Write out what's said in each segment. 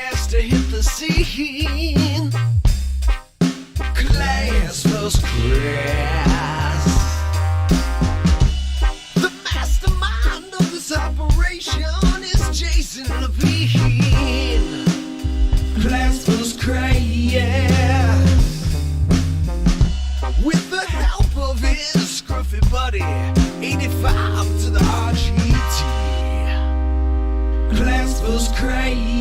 Crass to hit the scene. Class vs. Crass. The mastermind of this operation is Jason Levine. Class vs. Crass. With the help of his scruffy buddy, 85 to the RGT. Class vs. Crass.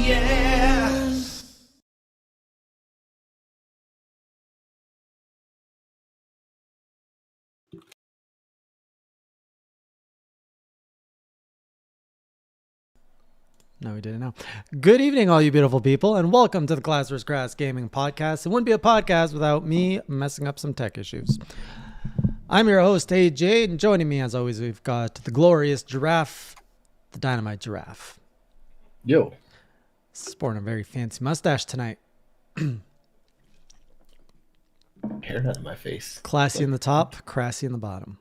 No, we didn't know. Good evening, all you beautiful people, and welcome to the CvC Gaming Podcast. It wouldn't be a podcast without me messing up some tech issues. I'm your host, AJ, and joining me, as always, we've got the glorious Giraffe, the Dynamite Giraffe. Yo. Sporting a very fancy mustache tonight. Hair out of my face. Classy in the top, crassy in the bottom.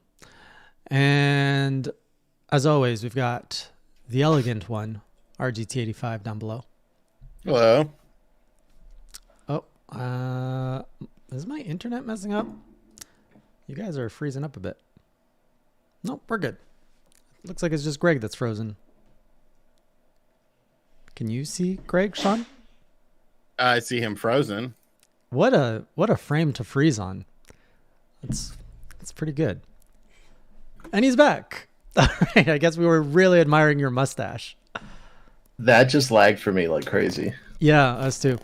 And as always, we've got the elegant one, RGT85 down below. Hello. Oh, is my internet messing up? You guys are freezing up a bit. Nope, we're good. Looks like it's just Greg that's frozen. Can you see Greg, Sean? I see him frozen. What a frame to freeze on. That's pretty good. And he's back. All right, I guess we were really admiring your mustache. That just lagged for me like crazy. Yeah, us too.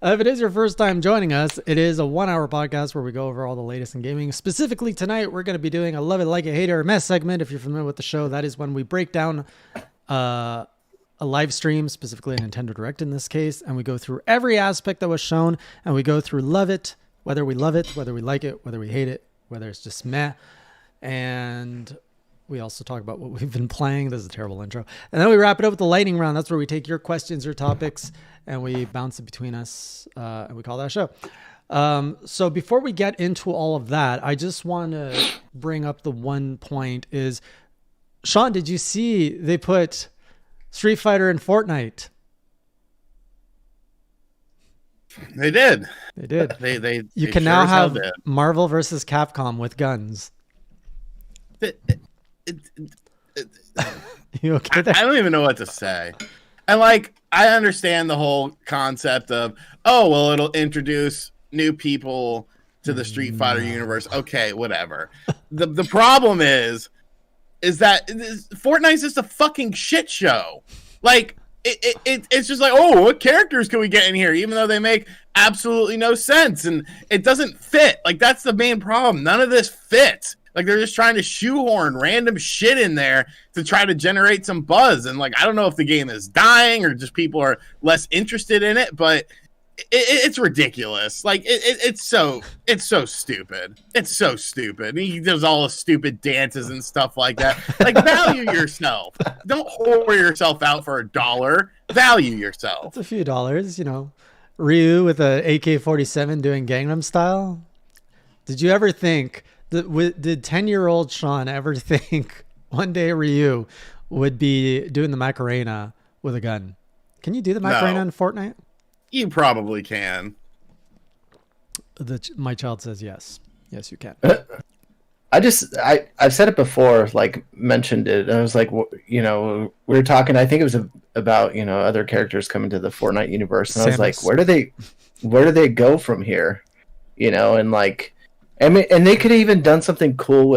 If it is your first time joining us, it is a 1-hour podcast where we go over all the latest in gaming. Specifically tonight, we're going to be doing a Love It, Like It, Hate It, or Mess segment. If you're familiar with the show, that is when we break down a live stream, specifically a Nintendo Direct in this case, and we go through every aspect that was shown, and we go through love it, whether we love it, whether we like it, whether we hate it, whether it's just meh, and we also talk about what we've been playing. This is a terrible intro. And then we wrap it up with the lightning round. That's where we take your questions or topics and we bounce it between us, and we call that a show. So before we get into all of that, I just want to bring up the one point is, Sean, did you see they put Street Fighter in Fortnite? They did. They did. You they can sure now as hell have did. Marvel versus Capcom with guns. You okay there? I don't even know what to say. And I understand the whole concept of, oh, well, it'll introduce new people to the Street Fighter universe. Okay, whatever. The problem is that Fortnite's just a fucking shit show. It's just like, oh, what characters can we get in here? Even though they make absolutely no sense and it doesn't fit. That's the main problem. None of this fits. They're just trying to shoehorn random shit in there to try to generate some buzz. And I don't know if the game is dying or just people are less interested in it, but it's ridiculous. It's so stupid. It's so stupid. He does all the stupid dances and stuff like that. Value yourself. Don't whore yourself out for $1. Value yourself. It's a few dollars, Ryu with a AK-47 doing Gangnam Style. Did you ever think... Did 10-year-old Sean ever think one day Ryu would be doing the Macarena with a gun? Can you do the Macarena in Fortnite? You probably can. My child says yes. Yes, you can. I've said it before, mentioned it. And I was we were talking, I think it was about, other characters coming to the Fortnite universe. And I was like, where do they go from here? And they could have even done something cool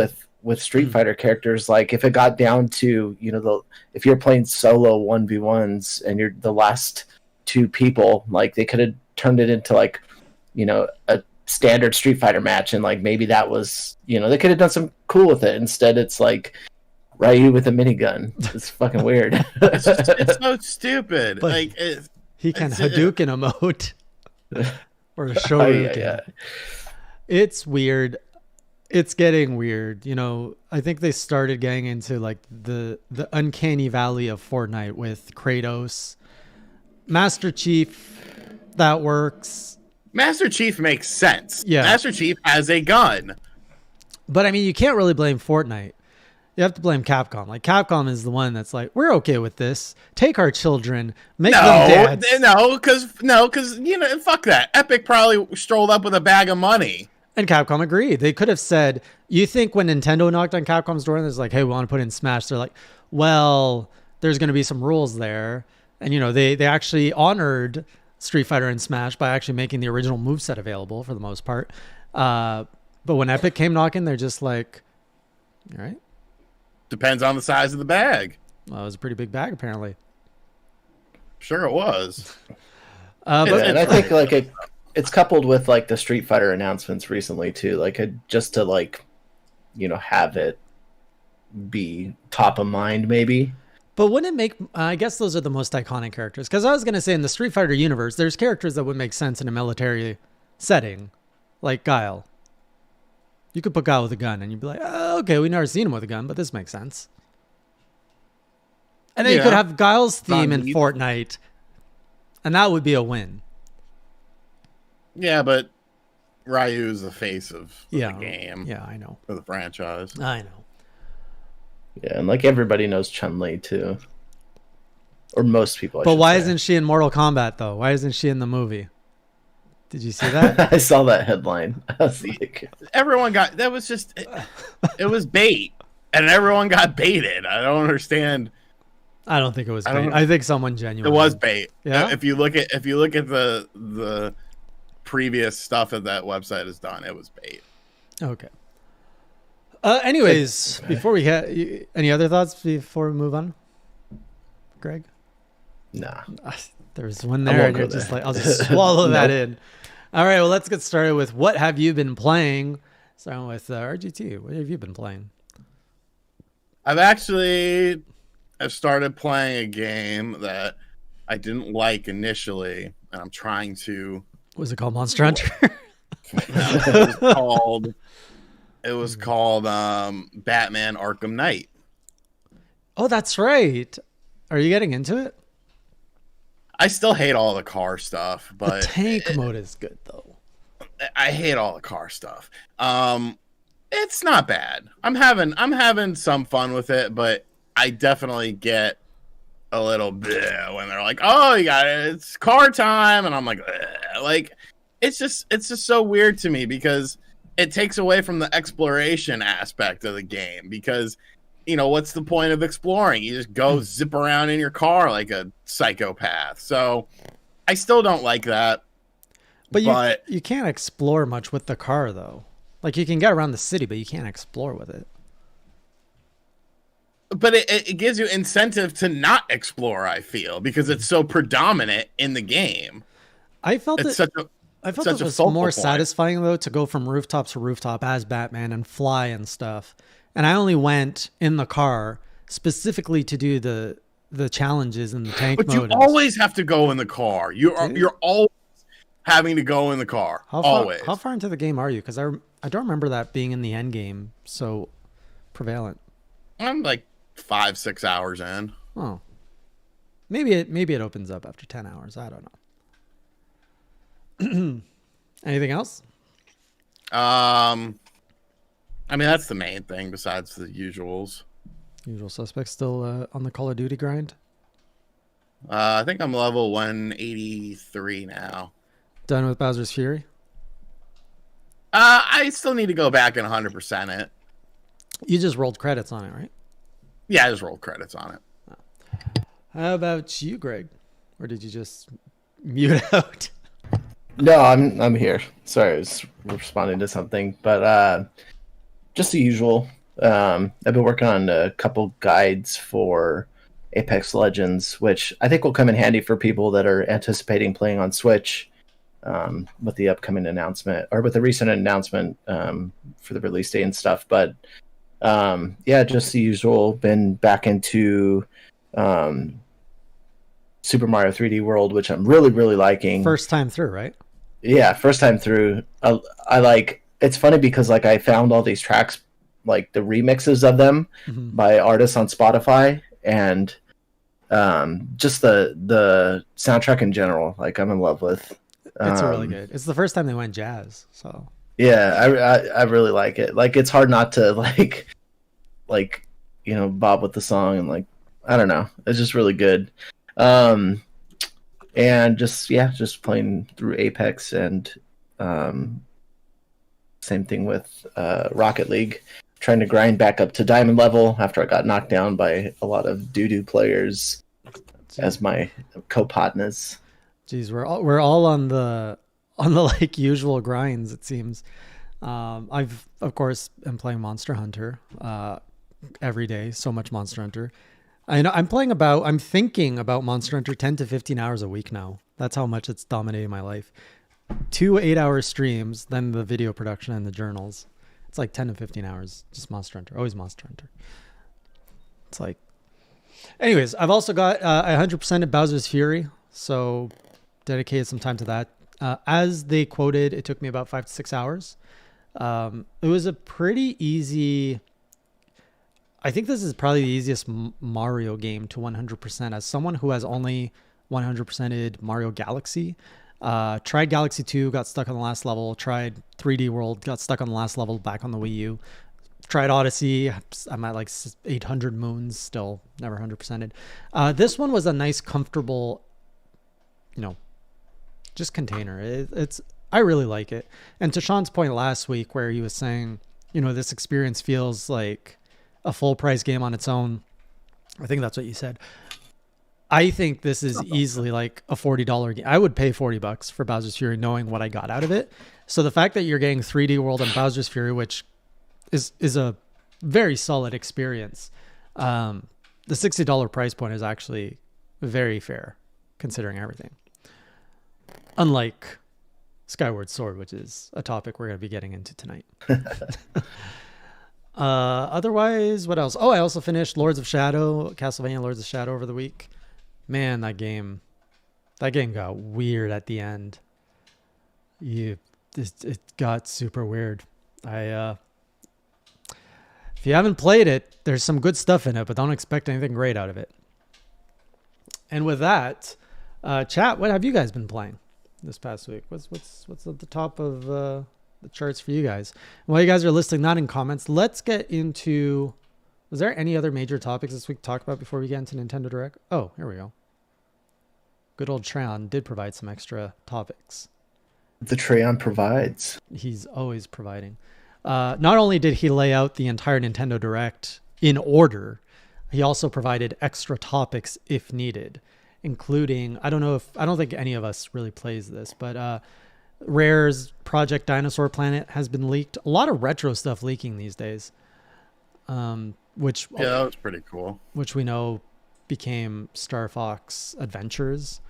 with Street Fighter characters. If it got down to, if you're playing solo 1v1s and you're the last two people, they could have turned it into a standard Street Fighter match. And maybe that was, they could have done some cool with it. Instead, it's Ryu with a minigun. It's fucking weird. It's so stupid. But he can Hadouken emote or Shoryuken. Yeah. It's weird. It's getting weird. I think they started getting into the uncanny valley of Fortnite with Kratos, Master Chief. That works. Master Chief makes sense. Yeah. Master Chief has a gun. But I mean, you can't really blame Fortnite. You have to blame Capcom. Like, Capcom is the one that's like, we're okay with this. Take our children, make them dads. No, because fuck that. Epic probably strolled up with a bag of money. And Capcom agreed. They could have said, you think when Nintendo knocked on Capcom's door and it's like, hey, we want to put in Smash, they're like, well, there's going to be some rules there. And, they actually honored Street Fighter and Smash by actually making the original moveset available for the most part. But when Epic came knocking, they're just like, all right. Depends on the size of the bag. Well, it was a pretty big bag, apparently. Sure it was. And I think like it's coupled with like the Street Fighter announcements recently too, like just to like, have it be top of mind maybe. But wouldn't it make, I guess those are the most iconic characters. Because I was going to say in the Street Fighter universe, there's characters that would make sense in a military setting, like Guile. You could put Guile with a gun and you'd be like, oh, okay, we've never seen him with a gun, but this makes sense. And then you could have Guile's theme in Fortnite, and that would be a win. Yeah, but Ryu is the face of the game. Yeah, I know. For the franchise. I know. Yeah, and like everybody knows Chun-Li too. Or most people, But why isn't she in Mortal Kombat, though? Why isn't she in the movie? Did you see that? I saw that headline. Everyone got... That was just... It was bait. And everyone got baited. I don't understand. I don't think it was bait. I think someone genuinely... It was bait. Yeah? If you look at the previous stuff that website has done, it was bait. Okay. Anyways, before we get... Any other thoughts before we move on? Greg? Nah. There's one there, and you're just like, I'll just swallow that in. All right, well, let's get started with what have you been playing? Starting with RGT. What have you been playing? I've started playing a game that I didn't like initially, and I'm trying to... Was it called Monster Hunter? It was called Batman Arkham Knight. Oh, that's right. Are you getting into it? I still hate all the car stuff, but the tank mode is good though. I hate all the car stuff. It's not bad. I'm having some fun with it, but I definitely get a little bit when they're like, "Oh, you got it. It's car time," and I'm like, ugh. Like, it's just so weird to me because it takes away from the exploration aspect of the game because. What's the point of exploring? You just go zip around in your car like a psychopath. So I still don't like that. But you can't explore much with the car, though. Like, you can get around the city, but you can't explore with it. But it gives you incentive to not explore, I feel, because it's so predominant in the game. I felt it was more satisfying, though, to go from rooftop to rooftop as Batman and fly and stuff. And I only went in the car specifically to do the challenges in the tank mode. But you always have to go in the car. You're always having to go in the car. How far into the game are you? Because I don't remember that being in the end game so prevalent. I'm like 5-6 hours in. Oh, maybe it opens up after 10 hours. I don't know. Anything else? I mean, that's the main thing besides the usuals. Usual suspects still on the Call of Duty grind? I think I'm level 183 now. Done with Bowser's Fury? I still need to go back and 100% it. You just rolled credits on it, right? Yeah, I just rolled credits on it. How about you, Greg? Or did you just mute out? No, I'm here. Sorry, I was responding to something, but just the usual. I've been working on a couple guides for Apex Legends, which I think will come in handy for people that are anticipating playing on Switch with the upcoming announcement or with the recent announcement for the release date and stuff. But yeah, just the usual. Been back into Super Mario 3D World, which I'm really, really liking. First time through, right? Yeah, first time through. I like. It's funny because like I found all these tracks, like the remixes of them by artists on Spotify, and just the soundtrack in general. Like I'm in love with. It's really good. It's the first time they went jazz, so yeah, I really like it. Like it's hard not to like Bob with the song, and like, I don't know, it's just really good. And just playing through Apex, and same thing with Rocket League, trying to grind back up to diamond level after I got knocked down by a lot of doo-doo players as my co-partners. Jeez, we're all on the like usual grinds, it seems. I've of course am playing Monster Hunter every day, so much Monster Hunter. I'm thinking about Monster Hunter 10 to 15 hours a week now. That's how much it's dominating my life. 2 8-hour streams, then the video production and the journals. It's like 10 to 15 hours, just Monster Hunter. Always Monster Hunter. It's like... Anyways, I've also got 100% of Bowser's Fury, so dedicated some time to that. As they quoted, it took me about 5 to 6 hours. It was a pretty easy... I think this is probably the easiest Mario game to 100%. As someone who has only 100%ed Mario Galaxy, tried Galaxy 2, got stuck on the last level, tried 3D World, got stuck on the last level back on the Wii U, tried Odyssey, I'm at like 800 moons, still never 100%ed. This one was a nice, comfortable, just container. I really like it. And to Sean's point last week where he was saying, this experience feels like a full price game on its own. I think that's what you said. I think this is easily like a $40 game. I would pay $40 for Bowser's Fury knowing what I got out of it. So the fact that you're getting 3D World and Bowser's Fury, which is a very solid experience. The $60 price point is actually very fair considering everything. Unlike Skyward Sword, which is a topic we're going to be getting into tonight. Otherwise, what else? Oh, I also finished Castlevania Lords of Shadow over the week. Man, that game got weird at the end. It got super weird. If you haven't played it, there's some good stuff in it, but don't expect anything great out of it. And with that, chat, what have you guys been playing this past week? What's at the top of the charts for you guys? While you guys are listing that in comments, let's get into... Was there any other major topics this week to talk about before we get into Nintendo Direct? Oh, here we go. Good old Treon did provide some extra topics. The Treon provides. He's always providing. Not only did he lay out the entire Nintendo Direct in order, he also provided extra topics if needed, including, I don't think any of us really plays this, but Rare's Project Dinosaur Planet has been leaked. A lot of retro stuff leaking these days. Which that was pretty cool. Which we know became Star Fox Adventures.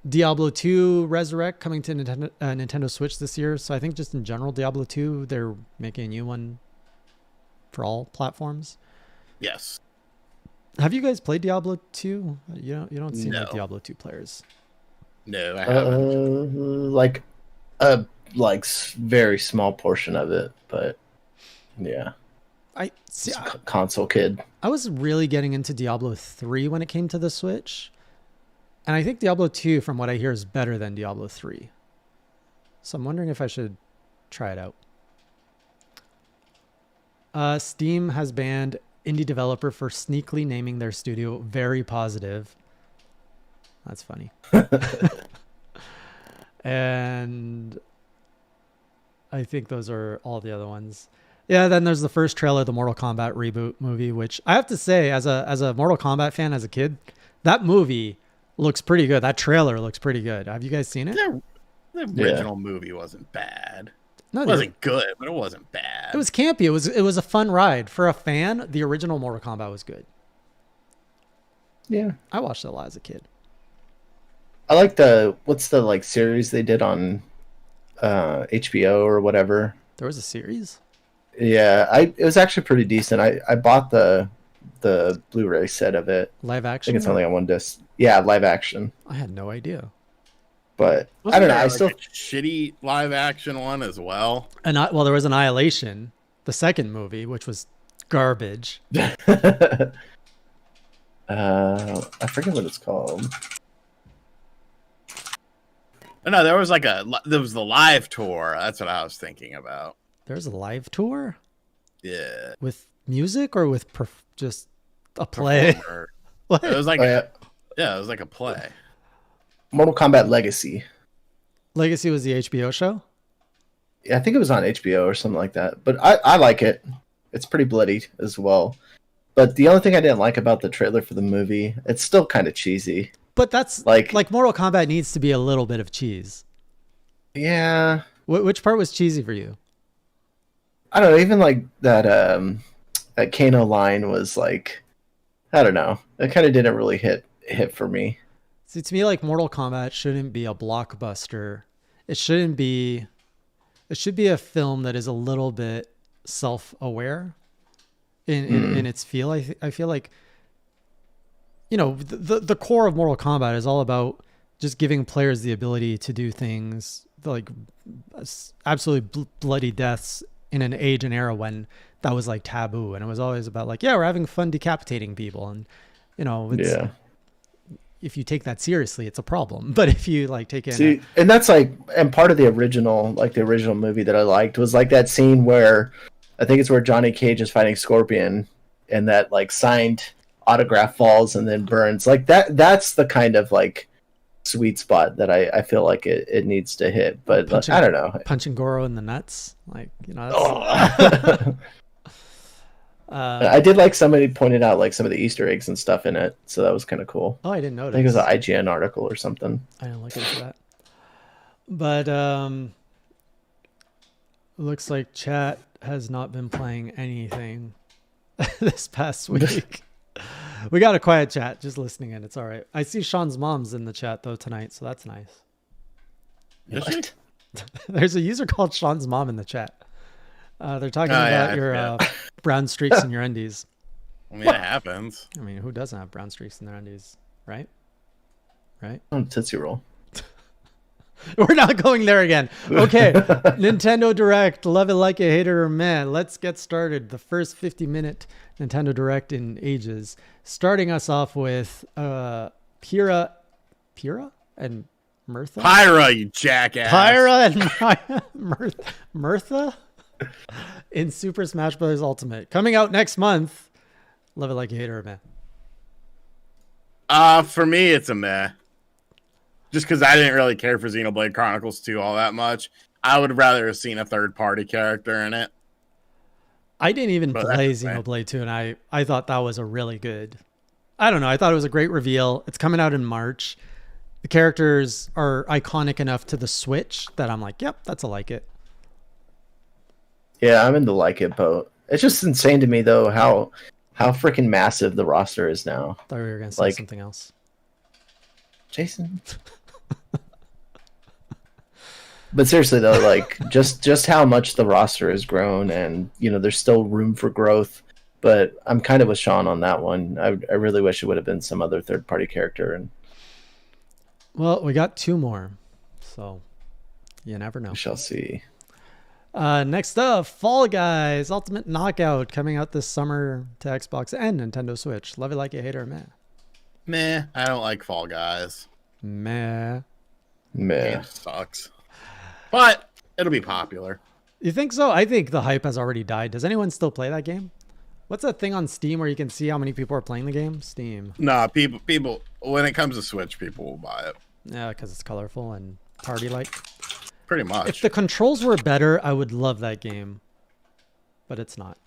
Diablo 2 Resurrect coming to Nintendo Switch this year. So I think just in general, Diablo 2, they're making a new one for all platforms. Yes. Have you guys played Diablo 2? You don't seem like Diablo 2 players. No, I haven't. Like a very small portion of it, but yeah. I see. Console kid. I was really getting into Diablo 3 when it came to the Switch. And I think Diablo 2, from what I hear, is better than Diablo 3. So I'm wondering if I should try it out. Steam has banned indie developer for sneakily naming their studio Very Positive. That's funny. And I think those are all the other ones. Yeah, then there's the first trailer of the Mortal Kombat reboot movie, which I have to say, as a Mortal Kombat fan as a kid, that movie looks pretty good. That trailer looks pretty good. Have you guys seen it? The original movie wasn't bad. No, it wasn't good, but it wasn't bad. It was campy. It was a fun ride. For a fan, the original Mortal Kombat was good. Yeah. I watched it a lot as a kid. I like what's the series they did on HBO or whatever. There was a series? Yeah, it was actually pretty decent. I bought the Blu-ray set of it. Live I action? think it's only on one disc. Yeah, live action. I had no idea. But I don't know. I still a shitty live action one as well. And there was Annihilation, the second movie, which was garbage. I forget what it's called. No, there was the live tour. That's what I was thinking about. There's a live tour? Yeah. With music or with just a play? Performer. What? It was like, Oh, yeah. yeah, it was like a play. Mortal Kombat Legacy. Legacy was the HBO show? Yeah, I think it was on HBO or something like that. But I like it. It's pretty bloody as well. But the only thing I didn't like about the trailer for the movie, it's still kind of cheesy. But that's Like- like Mortal Kombat needs to be a little bit of cheese. Yeah. Which part was cheesy for you? I don't know, even like that Kano line was like, I don't know. It kind of didn't really hit for me. See, to me, like Mortal Kombat shouldn't be a blockbuster. It should be a film that is a little bit self-aware in its feel. I feel like, you know, the core of Mortal Kombat is all about just giving players the ability to do things like absolutely bloody deaths in an age and era when that was like taboo, and it was always about like, yeah, we're having fun decapitating people, and you know, if you take that seriously, it's a problem. But if you like take it, See, and that's like, and part of the original movie that I liked was like that scene where I think it's where Johnny Cage is fighting Scorpion, and that like signed autograph falls and then burns. Like that's the kind of like sweet spot that I feel like it needs to hit. But I don't know. punching Goro in the nuts, like, you know. I did like somebody pointed out like some of the Easter eggs and stuff in it, so that was kind of cool. Oh, I didn't notice. I think it was an IGN article or something. I didn't look into that. But looks like chat has not been playing anything this past week. We got a quiet chat, just listening in. It's all right. I see Sean's mom's in the chat though tonight, so that's nice. What? There's a user called Sean's mom in the chat. They're talking about your brown streaks in your undies. I mean, it happens. I mean, who doesn't have brown streaks in their undies, right? Right? Tootsie Roll. We're not going there again. Okay. Nintendo Direct. Love it, like it, hate it, or meh. Let's get started. The first 50-minute Nintendo Direct in ages. Starting us off with Pyrrha and Mirtha? Pyra, you jackass. Pyra and Mirtha in Super Smash Bros. Ultimate. Coming out next month. Love it, like it, hate it, or meh. For me, it's a meh. Just because I didn't really care for Xenoblade Chronicles 2 all that much. I would rather have seen a third-party character in it. I didn't even play Xenoblade 2, and I thought that was a really good... I don't know. I thought it was a great reveal. It's coming out in March. The characters are iconic enough to the Switch that I'm like, yep, that's a like it. Yeah, I'm in the like it boat. It's just insane to me, though, how freaking massive the roster is now. Thought we were going to say something else. Jason. But seriously though, like just how much the roster has grown, and you know there's still room for growth. But I'm kind of with Sean on that one. I really wish it would have been some other third party character. And well, we got two more, so you never know. We shall see. Next up, Fall Guys Ultimate Knockout coming out this summer to Xbox and Nintendo Switch. Love it, like it, hate it, or meh. Meh. I don't like Fall Guys. Meh. Game sucks. But it'll be popular. You think so? I think the hype has already died. Does anyone still play that game? What's that thing on Steam where you can see how many people are playing the game? Steam. Nah, people. When it comes to Switch, people will buy it. Yeah, because it's colorful and party-like. Pretty much. If the controls were better, I would love that game. But it's not.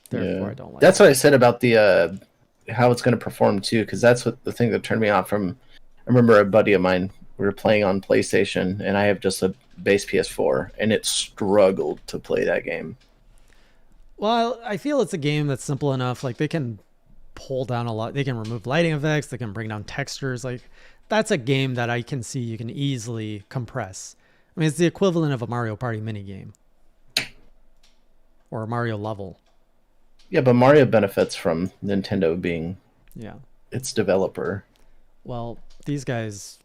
Therefore, I don't like That's what I said about the how it's going to perform too, because that's what the thing that turned me off from. I remember a buddy of mine. We were playing on PlayStation, and I have just a base PS4, and it struggled to play that game. Well, I feel it's a game that's simple enough. Like, they can pull down a lot. They can remove lighting effects. They can bring down textures. Like, that's a game that I can see you can easily compress. I mean, it's the equivalent of a Mario Party minigame. Or a Mario level. Yeah, but Mario benefits from Nintendo being its developer. Well, these guys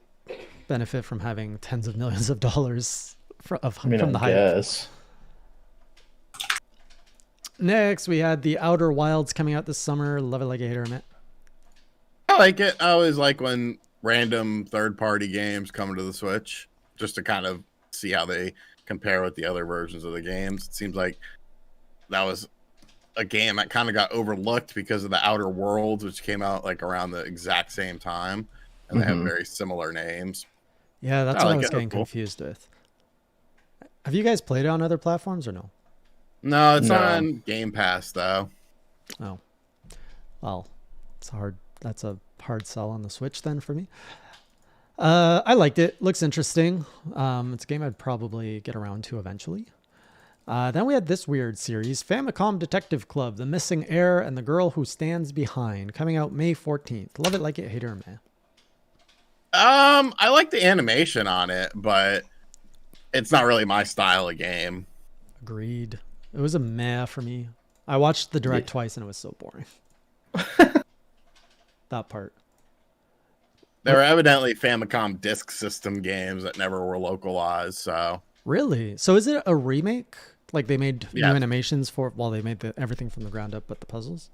benefit from having tens of millions of dollars from the hype. Guess. Next, we had the Outer Wilds coming out this summer. Love it, like it, hate it, or meh. I like it. I always like when random third-party games come to the Switch, just to kind of see how they compare with the other versions of the games. It seems like that was a game that kind of got overlooked because of the Outer Worlds, which came out like around the exact same time, and they have very similar names. Yeah, that's what I was getting confused with. Have you guys played it on other platforms or no? No, it's on Game Pass though. Oh, well, it's hard. That's a hard sell on the Switch then for me. I liked it. Looks interesting. It's a game I'd probably get around to eventually. Then we had this weird series, Famicom Detective Club, The Missing Heir and the Girl Who Stands Behind, coming out May 14th. Love it, like it, hate it, or meh? I like the animation on it, but it's not really my style of game. Agreed. It was a meh for me. I watched the direct twice and it was so boring. That part. They were evidently Famicom Disk System games that never were localized, so... Really? So is it a remake? Like they made new animations for... Well, they made everything from the ground up, but the puzzles?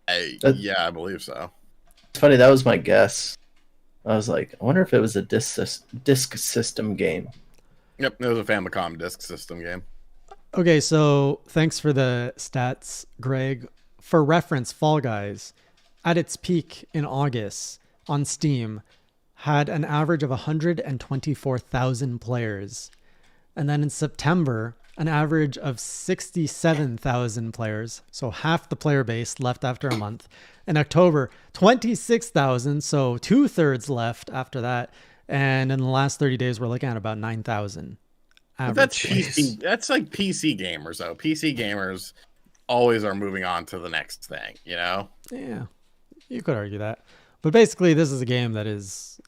Yeah, I believe so. It's funny, that was my guess. I was like, I wonder if it was a disk system game. Yep, it was a Famicom Disk System game. Okay, so thanks for the stats, Greg. For reference, Fall Guys, at its peak in August on Steam, had an average of 124,000 players. And then in September, an average of 67,000 players. So half the player base left after a month. In October, 26,000. So 2/3 left after that. And in the last 30 days, we're looking at about 9,000. That's PC. That's like PC gamers, though. PC gamers always are moving on to the next thing, you know? Yeah, you could argue that. But basically, this is a game that is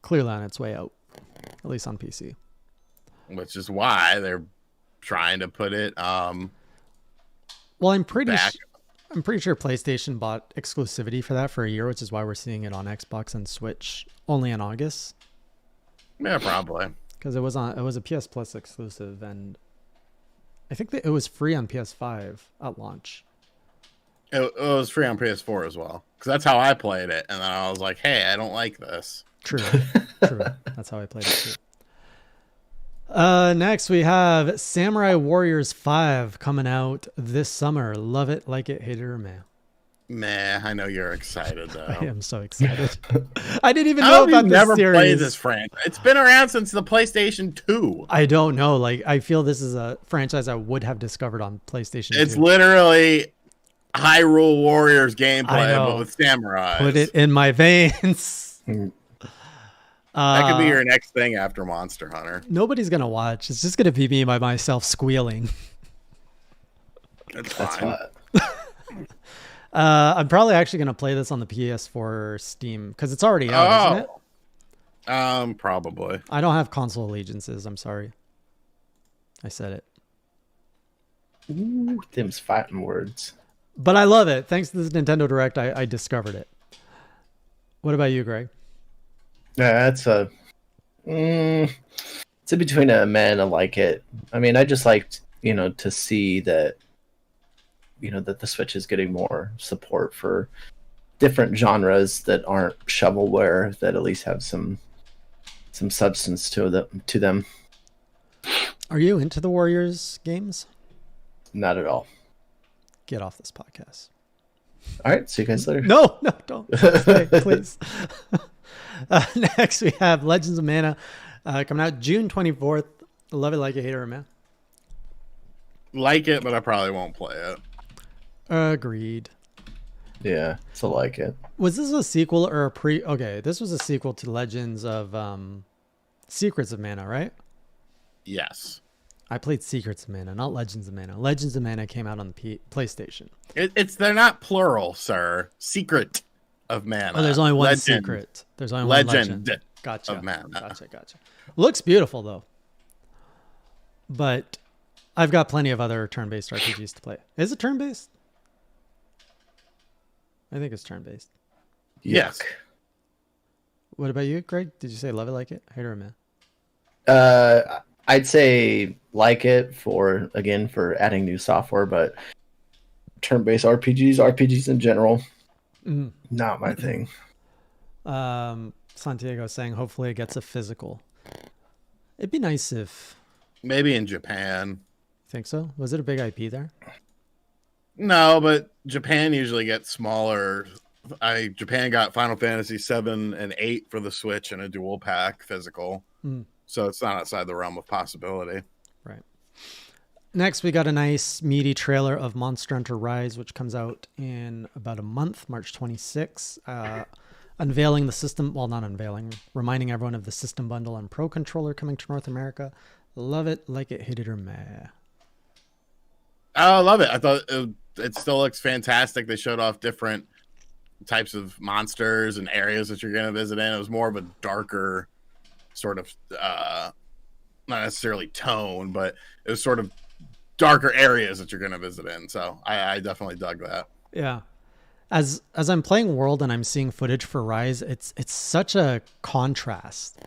clearly on its way out, at least on PC. Which is why they're trying to put it well, I'm pretty sure PlayStation bought exclusivity for that for a year, which is why we're seeing it on Xbox and Switch only in August. Yeah, probably. Because it was a PS Plus exclusive, and I think that it was free on PS5 at launch. It was free on PS4 as well, because that's how I played it, and then I was like, "Hey, I don't like this." True. That's how I played it too. Next we have Samurai Warriors 5 coming out this summer. Love it, like it, hate it, or meh? Meh. I know you're excited though. I am so excited. I didn't even know about this series. Never played this franchise. It's been around since the PlayStation 2. I don't know. Like, I feel this is a franchise I would have discovered on PlayStation 2. It's literally Hyrule Warriors gameplay, but with samurais. Put it in my veins. That could be your next thing after Monster Hunter. Nobody's gonna watch. It's just gonna be me by myself squealing. That's fine. I'm probably actually gonna play this on the PS4 Steam because it's already out, isn't it? Probably. I don't have console allegiances. I'm sorry. I said it. Ooh, them's fighting words. But I love it. Thanks to this Nintendo Direct, I discovered it. What about you, Greg? Yeah, it's in between a meh and a like it. I mean, I just liked, to see that, that the Switch is getting more support for different genres that aren't shovelware, that at least have some substance to them. Are you into the Warriors games? Not at all. Get off this podcast. All right, see you guys later. No, don't. Stay, please. Next, we have Legends of Mana coming out June 24th. Love it, like it, hate it, or meh? Like it, but I probably won't play it. Agreed. Yeah, it's a like it. Was this a sequel or a pre? Okay, this was a sequel to Legends of Secrets of Mana, right? Yes. I played Secrets of Mana, not Legends of Mana. Legends of Mana came out on the PlayStation. They're not plural, sir. Secret of Mana. Oh, there's only one secret. There's only one legend. Gotcha. Of Mana. Gotcha. Looks beautiful though. But I've got plenty of other turn-based RPGs to play. Is it turn-based? I think it's turn-based. Yes. What about you, Greg? Did you say love it, like it, hate it, or meh? I'd say like it for adding new software, but turn-based RPGs in general, not my thing. Santiago saying hopefully it gets a physical. It'd be nice if... Maybe in Japan. Think so? Was it a big IP there? No, but Japan usually gets smaller. Japan got Final Fantasy 7 and 8 for the Switch in a dual pack physical. So it's not outside the realm of possibility. Right. Next, we got a nice meaty trailer of Monster Hunter Rise, which comes out in about a month, March 26. Unveiling the system, well, not unveiling, reminding everyone of the system bundle and Pro Controller coming to North America. Love it, like it, hate it, or meh. I love it. I thought it still looks fantastic. They showed off different types of monsters and areas that you're going to visit in. It was more of a darker sort of, not necessarily tone, but it was sort of darker areas that you're going to visit in. So I definitely dug that. Yeah. As I'm playing World and I'm seeing footage for Rise, it's such a contrast.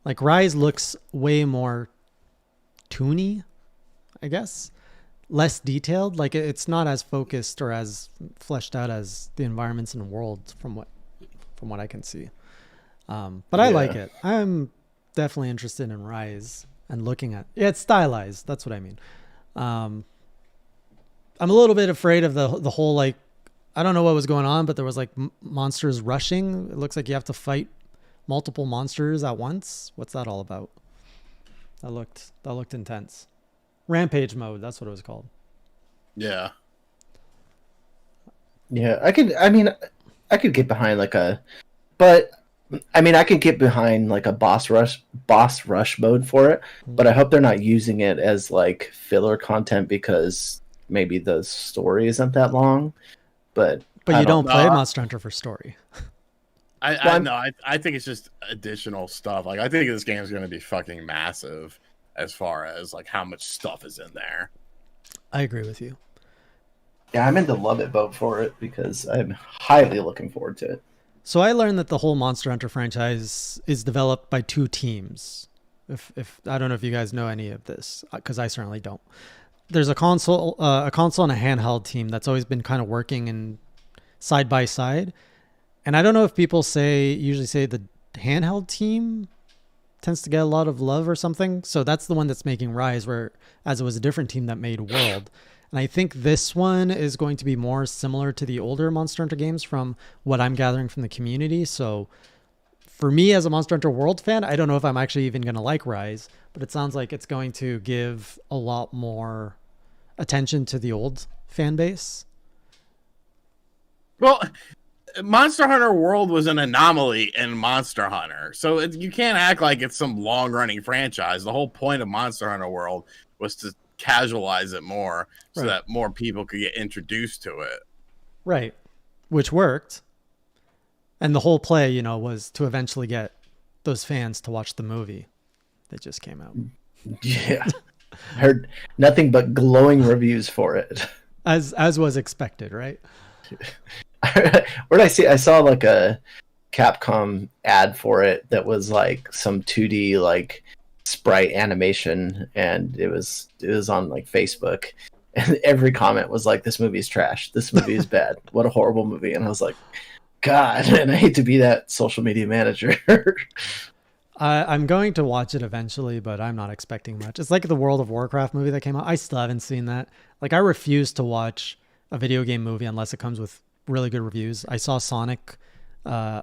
Like Rise looks way more toony, I guess. Less detailed. Like it's not as focused or as fleshed out as the environments in World from what I can see. But I like it. I'm definitely interested in Rise and looking at it's stylized. That's what I mean. I'm a little bit afraid of the whole, like, I don't know what was going on, but there was like monsters rushing. It looks like you have to fight multiple monsters at once. What's that all about? That looked intense. Rampage mode. That's what it was called. Yeah. Yeah, I could get behind I could get behind like a boss rush mode for it, but I hope they're not using it as like filler content because maybe the story isn't that long. But you don't play Monster Hunter for story. I think it's just additional stuff. Like I think this game is going to be fucking massive as far as like how much stuff is in there. I agree with you. Yeah, I'm in the love it vote for it because I'm highly looking forward to it. So I learned that the whole Monster Hunter franchise is developed by two teams. If I don't know if you guys know any of this, because I certainly don't. There's a console and a handheld team that's always been kind of working in side by side. And I don't know if people usually say the handheld team tends to get a lot of love or something. So that's the one that's making Rise, whereas it was a different team that made World. And I think this one is going to be more similar to the older Monster Hunter games from what I'm gathering from the community. So for me as a Monster Hunter World fan, I don't know if I'm actually even going to like Rise, but it sounds like it's going to give a lot more attention to the old fan base. Well, Monster Hunter World was an anomaly in Monster Hunter. So you can't act like it's some long-running franchise. The whole point of Monster Hunter World was to casualize it more so that more people could get introduced to it. Right. Which worked. And the whole play, was to eventually get those fans to watch the movie that just came out. Yeah. Heard nothing but glowing reviews for it. As was expected, right? Where did I see? I saw like a Capcom ad for it that was like some 2D like sprite animation, and it was on like Facebook, and every comment was like, "This movie is trash. This movie is bad. What a horrible movie!" And I was like, "God," and I hate to be that social media manager. I'm going to watch it eventually, but I'm not expecting much. It's like the World of Warcraft movie that came out. I still haven't seen that. Like I refuse to watch a video game movie unless it comes with really good reviews. I saw Sonic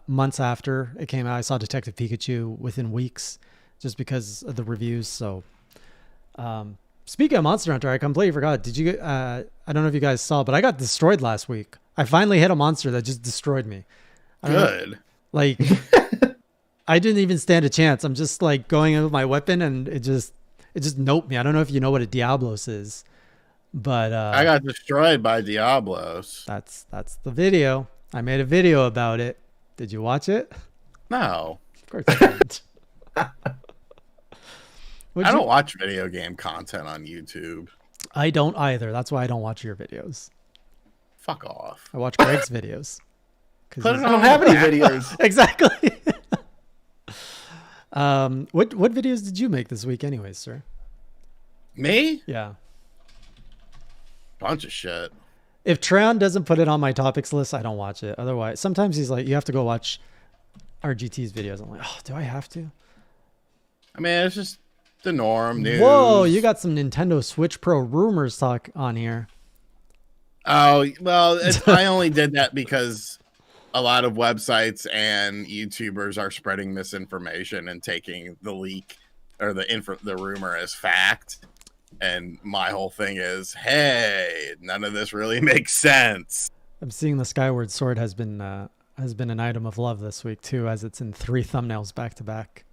months after it came out. I saw Detective Pikachu within weeks just because of the reviews. So speaking of Monster Hunter, I completely forgot. Did you I don't know if you guys saw, but I got destroyed last week. I finally hit a monster that just destroyed me. Good. Like I didn't even stand a chance. I'm just like going in with my weapon and it just noped me. I don't know if you know what a Diablos is, but I got destroyed by Diablos. That's the video. I made a video about it. Did you watch it? No. Of course you didn't. I don't watch video game content on YouTube. I don't either. That's why I don't watch your videos. Fuck off. I watch Greg's videos. Put it I don't have any videos. Exactly. What videos did you make this week anyways, sir? Me? Yeah. Bunch of shit. If Treon doesn't put it on my topics list, I don't watch it. Otherwise, sometimes he's like, you have to go watch RGT's videos. I'm like, oh, do I have to? I mean, it's just the norm. News. Whoa, you got some Nintendo Switch Pro rumors talk on here. Oh, well, I only did that because a lot of websites and YouTubers are spreading misinformation and taking the leak or the rumor as fact. And my whole thing is, hey, none of this really makes sense. I'm seeing the Skyward Sword has been an item of love this week too, as it's in 3 thumbnails back to back.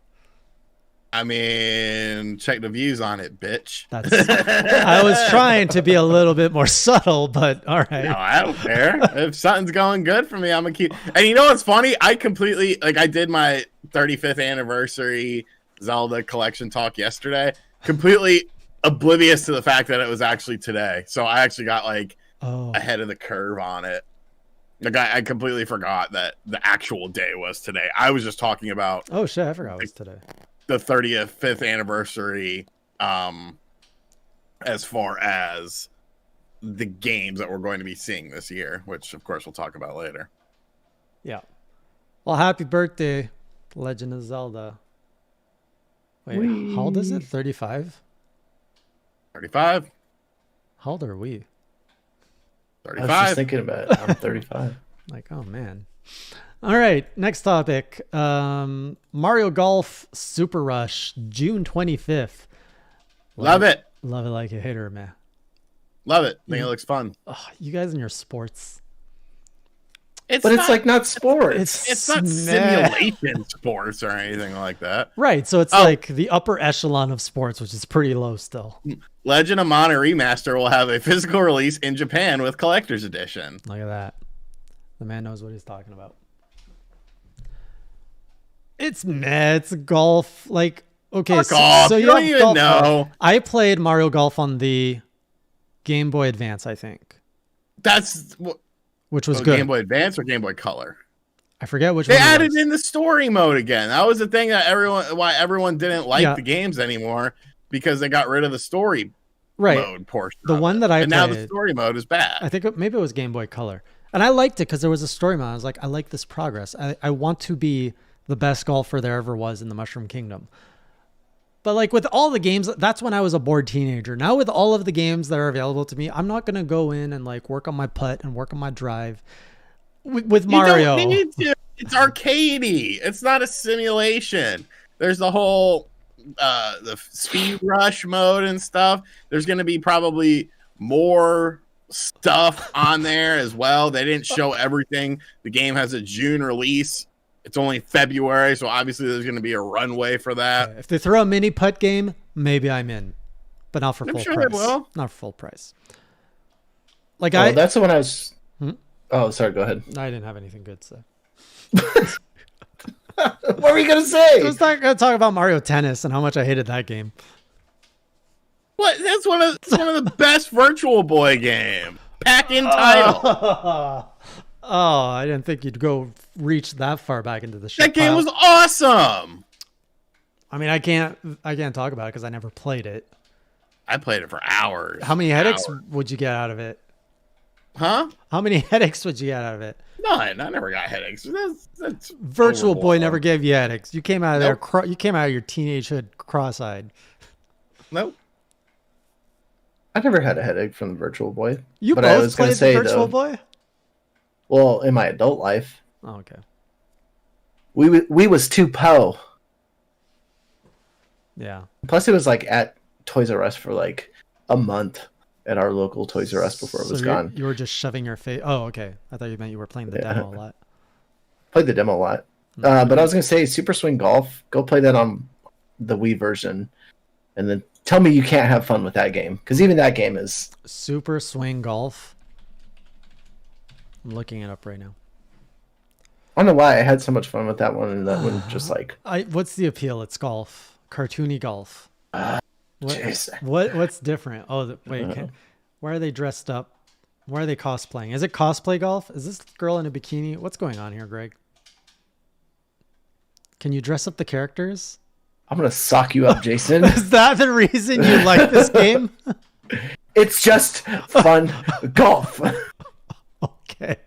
I mean, check the views on it, bitch. I was trying to be a little bit more subtle, but all right. No, I don't care. If something's going good for me, I'm gonna keep. And you know what's funny? I completely I did my 35th anniversary Zelda collection talk yesterday, completely oblivious to the fact that it was actually today. So I actually got ahead of the curve on it. I completely forgot that the actual day was today. I was just talking about. Oh shit! I forgot it was today. The 35th anniversary, as far as the games that we're going to be seeing this year, which of course we'll talk about later. Yeah. Well, happy birthday, Legend of Zelda. Wait, how old is it? 35? 35. How old are we? 35. I was just thinking about it. I'm 35. Like, oh man. All right, next topic. Mario Golf Super Rush, June 25th. Love it. Love it like a hater, man. Love it. Think it looks fun. Oh, you guys and your sports. It's not sports. It's not simulation sports or anything like that. Right, so it's like the upper echelon of sports, which is pretty low still. Legend of Mana Remaster will have a physical release in Japan with collector's edition. Look at that. The man knows what he's talking about. It's golf. Like, okay, so you don't even know. I played Mario Golf on the Game Boy Advance, I think. Which was good. Game Boy Advance or Game Boy Color? I forget which they one. They added in the story mode again. That was the thing that everyone didn't like the games anymore, because they got rid of the story mode portion. The one that I played, now the story mode is bad. I think maybe it was Game Boy Color. And I liked it because there was a story mode. I was like, I like this progress. I want to be the best golfer there ever was in the Mushroom Kingdom. But like with all the games, that's when I was a bored teenager. Now with all of the games that are available to me, I'm not going to go in and like work on my putt and work on my drive. With Mario. You don't need to. It's arcadey. It's not a simulation. There's the whole the speed rush mode and stuff. There's going to be probably more stuff on there as well. They didn't show everything. The game has a June release. It's only February, so obviously there's going to be a runway for that. If they throw a mini putt game, maybe I'm in, but not for full sure price. They will. Not for full price. Like that's the one I was. Oh, sorry. Go ahead. I didn't have anything good to say. What were you gonna say? I was not going to talk about Mario Tennis and how much I hated that game. What? That's one of the best Virtual Boy game. Pack-in title. Oh, I didn't think you'd go reach that far back into the shit That game pile. was awesome. I mean, I can't talk about it because I never played it. I played it for hours. How many headaches would you get out of it? Huh? How many headaches would you get out of it? None. I never got headaches. That's Virtual Boy never gave you headaches. You came out of Nope. there. You came out of your teenagehood cross-eyed. Nope. I never had a headache from the Virtual Boy. You but both I was played gonna say, the Virtual though, Boy? Well, in my adult life, Oh, okay. we was 2-po. Yeah. Plus, it was like at Toys R Us for like a month at our local Toys R Us before it was gone. You were just shoving your face. Oh, okay. I thought you meant you were playing the demo a lot. Played the demo a lot. But I was going to say, Super Swing Golf, go play that on the Wii version. And then tell me you can't have fun with that game. Because even that game is... Super Swing Golf. I'm looking it up right now. I don't know why I had so much fun with that one. And that one just like... What's the appeal? It's golf. Cartoony golf. What's different? Oh, wait. Why are they dressed up? Why are they cosplaying? Is it cosplay golf? Is this girl in a bikini? What's going on here, Greg? Can you dress up the characters? I'm going to sock you up, Jason. Is that the reason you like this game? It's just fun golf. Okay.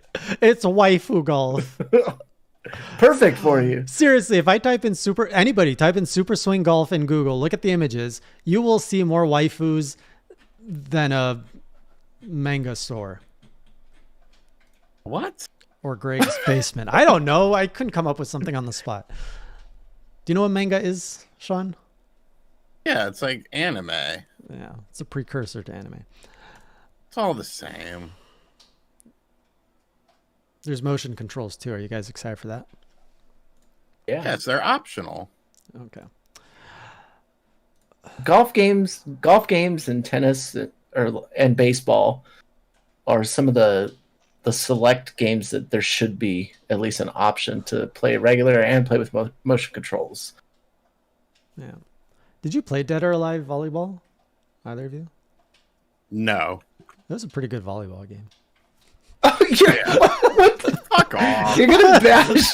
It's waifu golf. Perfect for you. Seriously, if I type in anybody type in Super Swing Golf in Google, look at the images, you will see more waifus than a manga store. What? or Greg's basement. I don't know. I couldn't come up with something on the spot. Do you know what manga is, Sean? Yeah, it's like anime. Yeah, it's a precursor to anime. It's all the same. There's motion controls too. Are you guys excited for that? Yeah. Yes, they're optional. Okay. Golf games and tennis and baseball are some of the select games that there should be at least an option to play regular and play with motion controls. Yeah. Did you play Dead or Alive volleyball? Either of you? No. That was a pretty good volleyball game. Oh, what the Fuck off. You're gonna bash.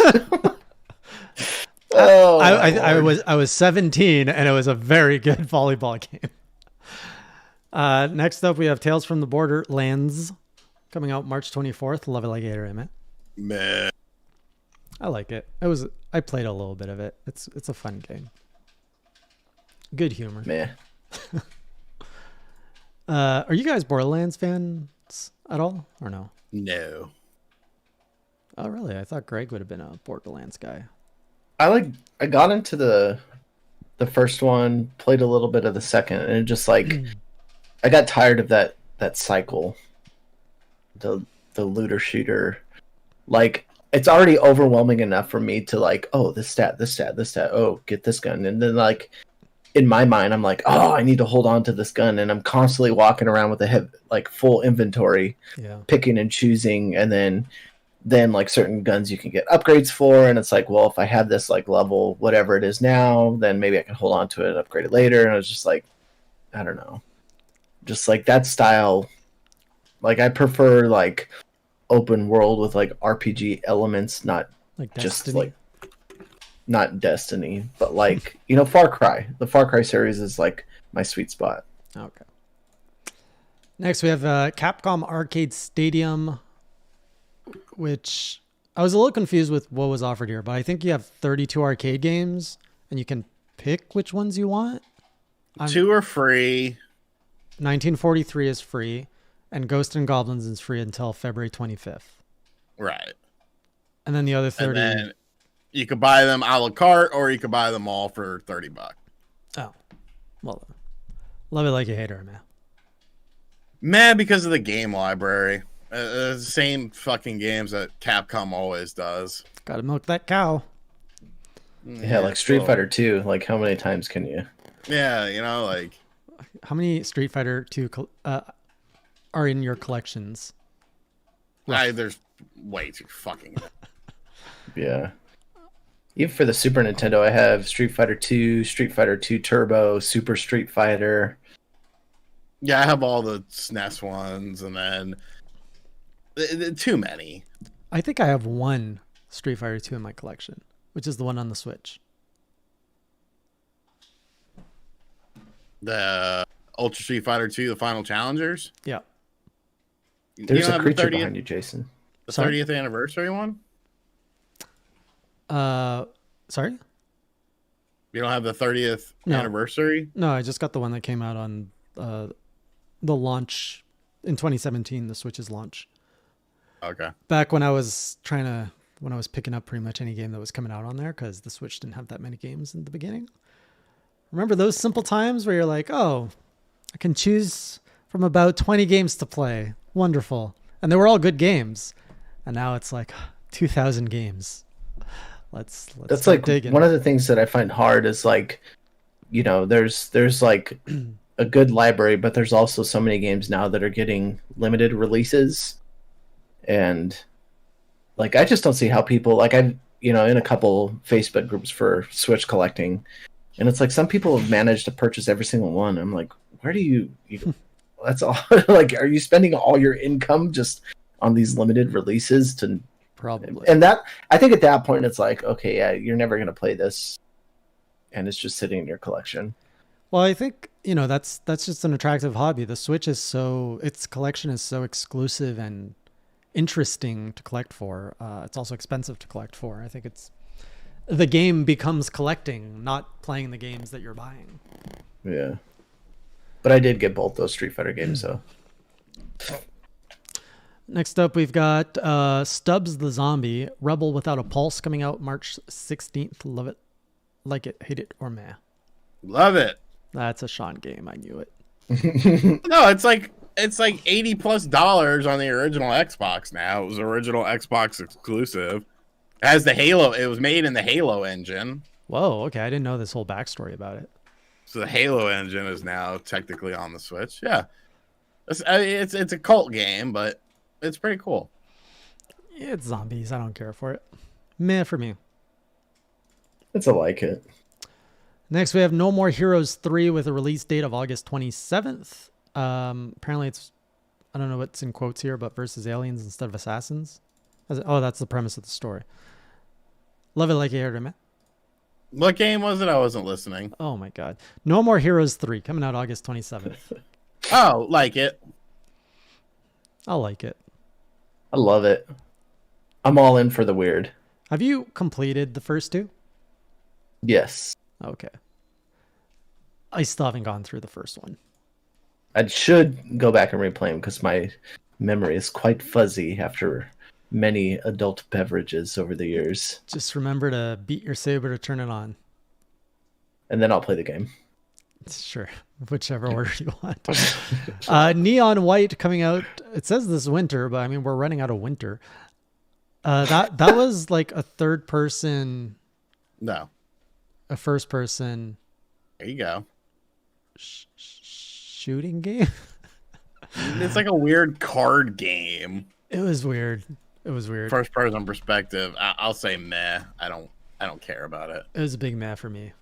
Oh, I was 17 and it was a very good volleyball game. Next up we have Tales from the Borderlands coming out March 24th. Love it like it, man. Meh. I like it. I played a little bit of it. It's a fun game. Good humor. Meh. Are you guys Borderlands fans at all or no? No. Oh really? I thought Greg would have been a Borderlands guy. I got into the first one, played a little bit of the second, and it just like I got tired of that cycle. The looter shooter. Like it's already overwhelming enough for me to like, oh, this stat, oh, get this gun. And then like in my mind I'm like, oh, I need to hold on to this gun, and I'm constantly walking around with a like full inventory, picking and choosing, and then like certain guns you can get upgrades for, and it's like, well, if I have this like level whatever it is now, then maybe I can hold on to it and upgrade it later. And I was just like, I don't know, just like that style. Like I prefer like open world with like RPG elements, not like just Destiny? like not Destiny, but like Far Cry. The Far Cry series is like my sweet spot. Okay. Next we have Capcom Arcade Stadium, which I was a little confused with what was offered here, but I think you have 32 arcade games and you can pick which ones you want. 2 are free. 1943 is free, and Ghost and Goblins is free until February 25th. Right. And then the other 30. And then you could buy them a la carte, or you could buy them all for $30. Oh, well, love it like you hate her, man. Man, because of the game library. The same fucking games that Capcom always does. Gotta milk that cow. Yeah, like Street Fighter 2. Like how many times can you? Yeah, like how many Street Fighter 2 are in your collections? there's way too fucking. Yeah. Even for the Super Nintendo, I have Street Fighter 2, Street Fighter 2 Turbo, Super Street Fighter. Yeah, I have all the SNES ones, and then too many. I think I have one Street Fighter 2 in my collection, which is the one on the Switch. The Ultra Street Fighter 2, the Final Challengers. Yeah. There's a creature behind you, Jason. The Sorry? 30th anniversary one? Sorry? You don't have the 30th No. anniversary? No, I just got the one that came out on the launch in 2017, the Switch's launch. Okay. Back when I was picking up pretty much any game that was coming out on there, because the Switch didn't have that many games in the beginning. Remember those simple times where you're like, oh, I can choose from about 20 games to play. Wonderful. And they were all good games. And now it's like 2,000 games. Let's That's like digging. one of the things that I find hard is like, there's like a good library, but there's also so many games now that are getting limited releases. And like, I just don't see how people like in a couple Facebook groups for Switch collecting, and it's like some people have managed to purchase every single one. I'm like, where do you that's all like, are you spending all your income just on these limited releases to Probably. And that, I think at that point it's like, okay, yeah, you're never going to play this, and it's just sitting in your collection. Well, I think, that's just an attractive hobby. The Switch its collection is so exclusive and interesting to collect for. It's also expensive to collect for. I think the game becomes collecting, not playing the games that you're buying. Yeah. But I did get both those Street Fighter games, though. Next up, we've got Stubbs the Zombie, Rebel Without a Pulse, coming out March 16th. Love it, like it, hate it, or meh. Love it. That's a Sean game. I knew it. No, it's like $80+ on the original Xbox now. It was original Xbox exclusive. It has the Halo. It was made in the Halo engine. Whoa, okay. I didn't know this whole backstory about it. So the Halo engine is now technically on the Switch. Yeah. It's a cult game, but it's pretty cool. It's zombies. I don't care for it. Meh for me. It's a like it. Next, we have No More Heroes 3 with a release date of August 27th. Apparently, it's, I don't know what's in quotes here, but versus aliens instead of assassins. Oh, that's the premise of the story. Love it, like you heard it, man. What game was it? I wasn't listening. Oh my god. No More Heroes 3 coming out August 27th. Oh, like it. I'll like it. I love it. I'm all in for the weird. Have you completed the first two? Yes. Okay. I still haven't gone through the first one. I should go back and replay them because my memory is quite fuzzy after many adult beverages over the years. Just remember to beat your saber to turn it on. And then I'll play the game. Sure. Whichever order you want. Neon White coming out. It says this winter, but I mean, we're running out of winter. That was like a third person. No. A first person. There you go. Shooting game. It's like a weird card game. It was weird. It was weird. First person perspective. I'll say meh. I don't care about it. It was a big meh for me.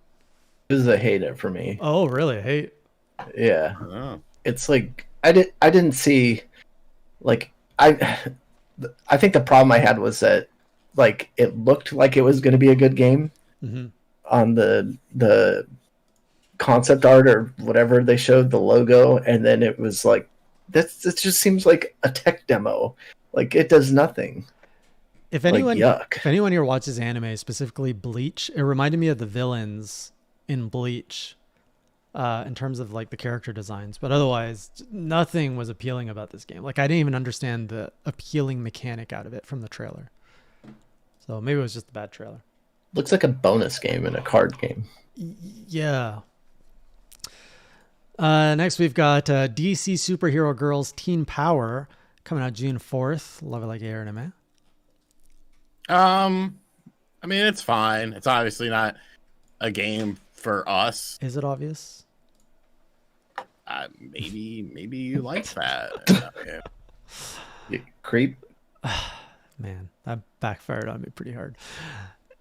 This is a hate it for me. Oh, really? Hate? Yeah. Oh. It's like I didn't see like I think the problem I had was that like it looked like it was going to be a good game on the concept art or whatever they showed, the logo, and then it was like it just seems like a tech demo. Like it does nothing. If anyone, yuck. If anyone here watches anime, specifically Bleach, it reminded me of the villains in Bleach, in terms of like the character designs. But otherwise, nothing was appealing about this game. Like I didn't even understand the appealing mechanic out of it from the trailer. So maybe it was just a bad trailer. Looks like a bonus game in a card game. Yeah. Next, we've got DC Superhero Girls Teen Power coming out June 4th. Love it, like Heir and man. I mean, it's fine. It's obviously not a game for us. Is it obvious? Maybe you like that. Yeah. You creep. Man, that backfired on me pretty hard.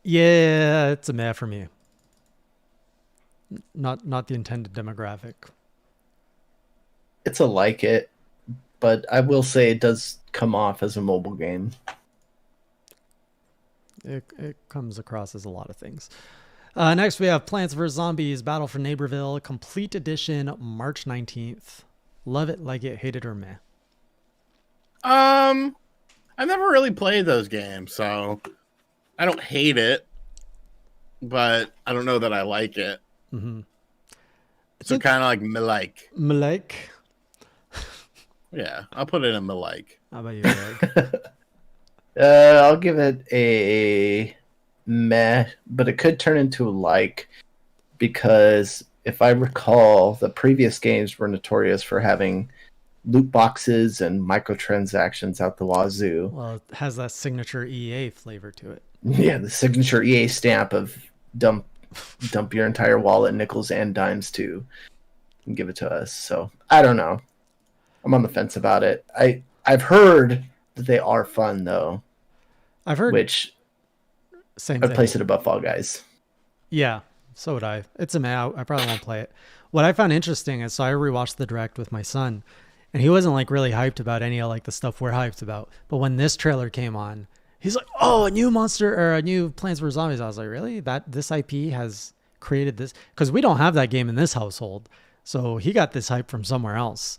Yeah, it's a meh for me. Not the intended demographic. It's a like it, but I will say it does come off as a mobile game. It comes across as a lot of things. Next, we have Plants vs. Zombies Battle for Neighborville Complete Edition, March 19th. Love it, like it, hate it, or meh. I've never really played those games, so I don't hate it, but I don't know that I like it. Mm-hmm. So kind of like Malike. Malike? Yeah, I'll put it in Malike. How about you, Greg? I'll give it a meh, but it could turn into a like, because if I recall, the previous games were notorious for having loot boxes and microtransactions out the wazoo. Well, it has that signature EA flavor to it. Yeah, the signature EA stamp of dump your entire wallet, nickels and dimes to, and give it to us. So I don't know. I'm on the fence about it. I've heard that they are fun though. I've heard, which same I'd thing. place it above Fall Guys. Yeah, so would I. It's a meh. I probably won't play it. What I found interesting is, so I rewatched the direct with my son, and he wasn't like really hyped about any of like the stuff we're hyped about. But when this trailer came on, he's like, "Oh, a new monster or a new Plants vs. Zombies." I was like, "Really? That this IP has created this?" Because we don't have that game in this household, so he got this hype from somewhere else.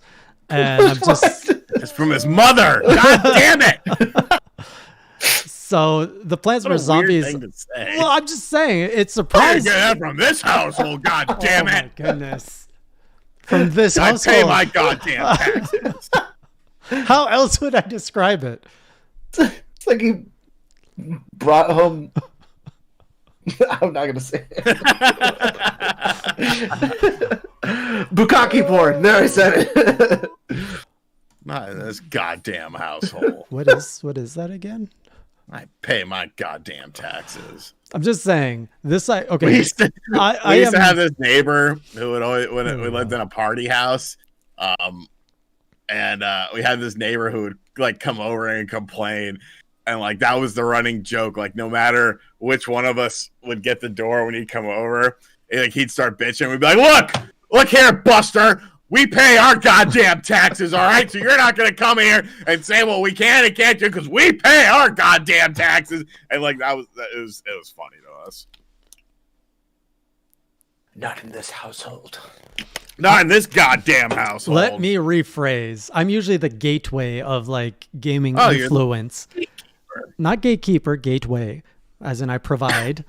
And I'm just It's from his mother. God damn it! so the Plants What a vs. weird Zombies. thing to say. Well, I'm just saying it's I surprising. get that from this household. God damn Oh my it! goodness! From this I household. pay my goddamn taxes. How else would I describe it? It's like he brought home. I'm not gonna say it. Bukkake porn. There, I said it. Not in this goddamn household. What is that again? I pay my goddamn taxes. I'm just saying this. Okay. We used to I have this neighbor who would always, when we lived in a party house, and we had this neighbor who would like come over and complain, and like that was the running joke. Like no matter which one of us would get the door when he'd come over, he'd start bitching. We'd be like, look here, Buster. We pay our goddamn taxes, all right? So you're not going to come here and say what we can and can't do because we pay our goddamn taxes. And like it was funny to us. Not in this household. Not in this goddamn household. Let me rephrase. I'm usually the gateway of like gaming influence. Not gatekeeper, gateway, as in I provide.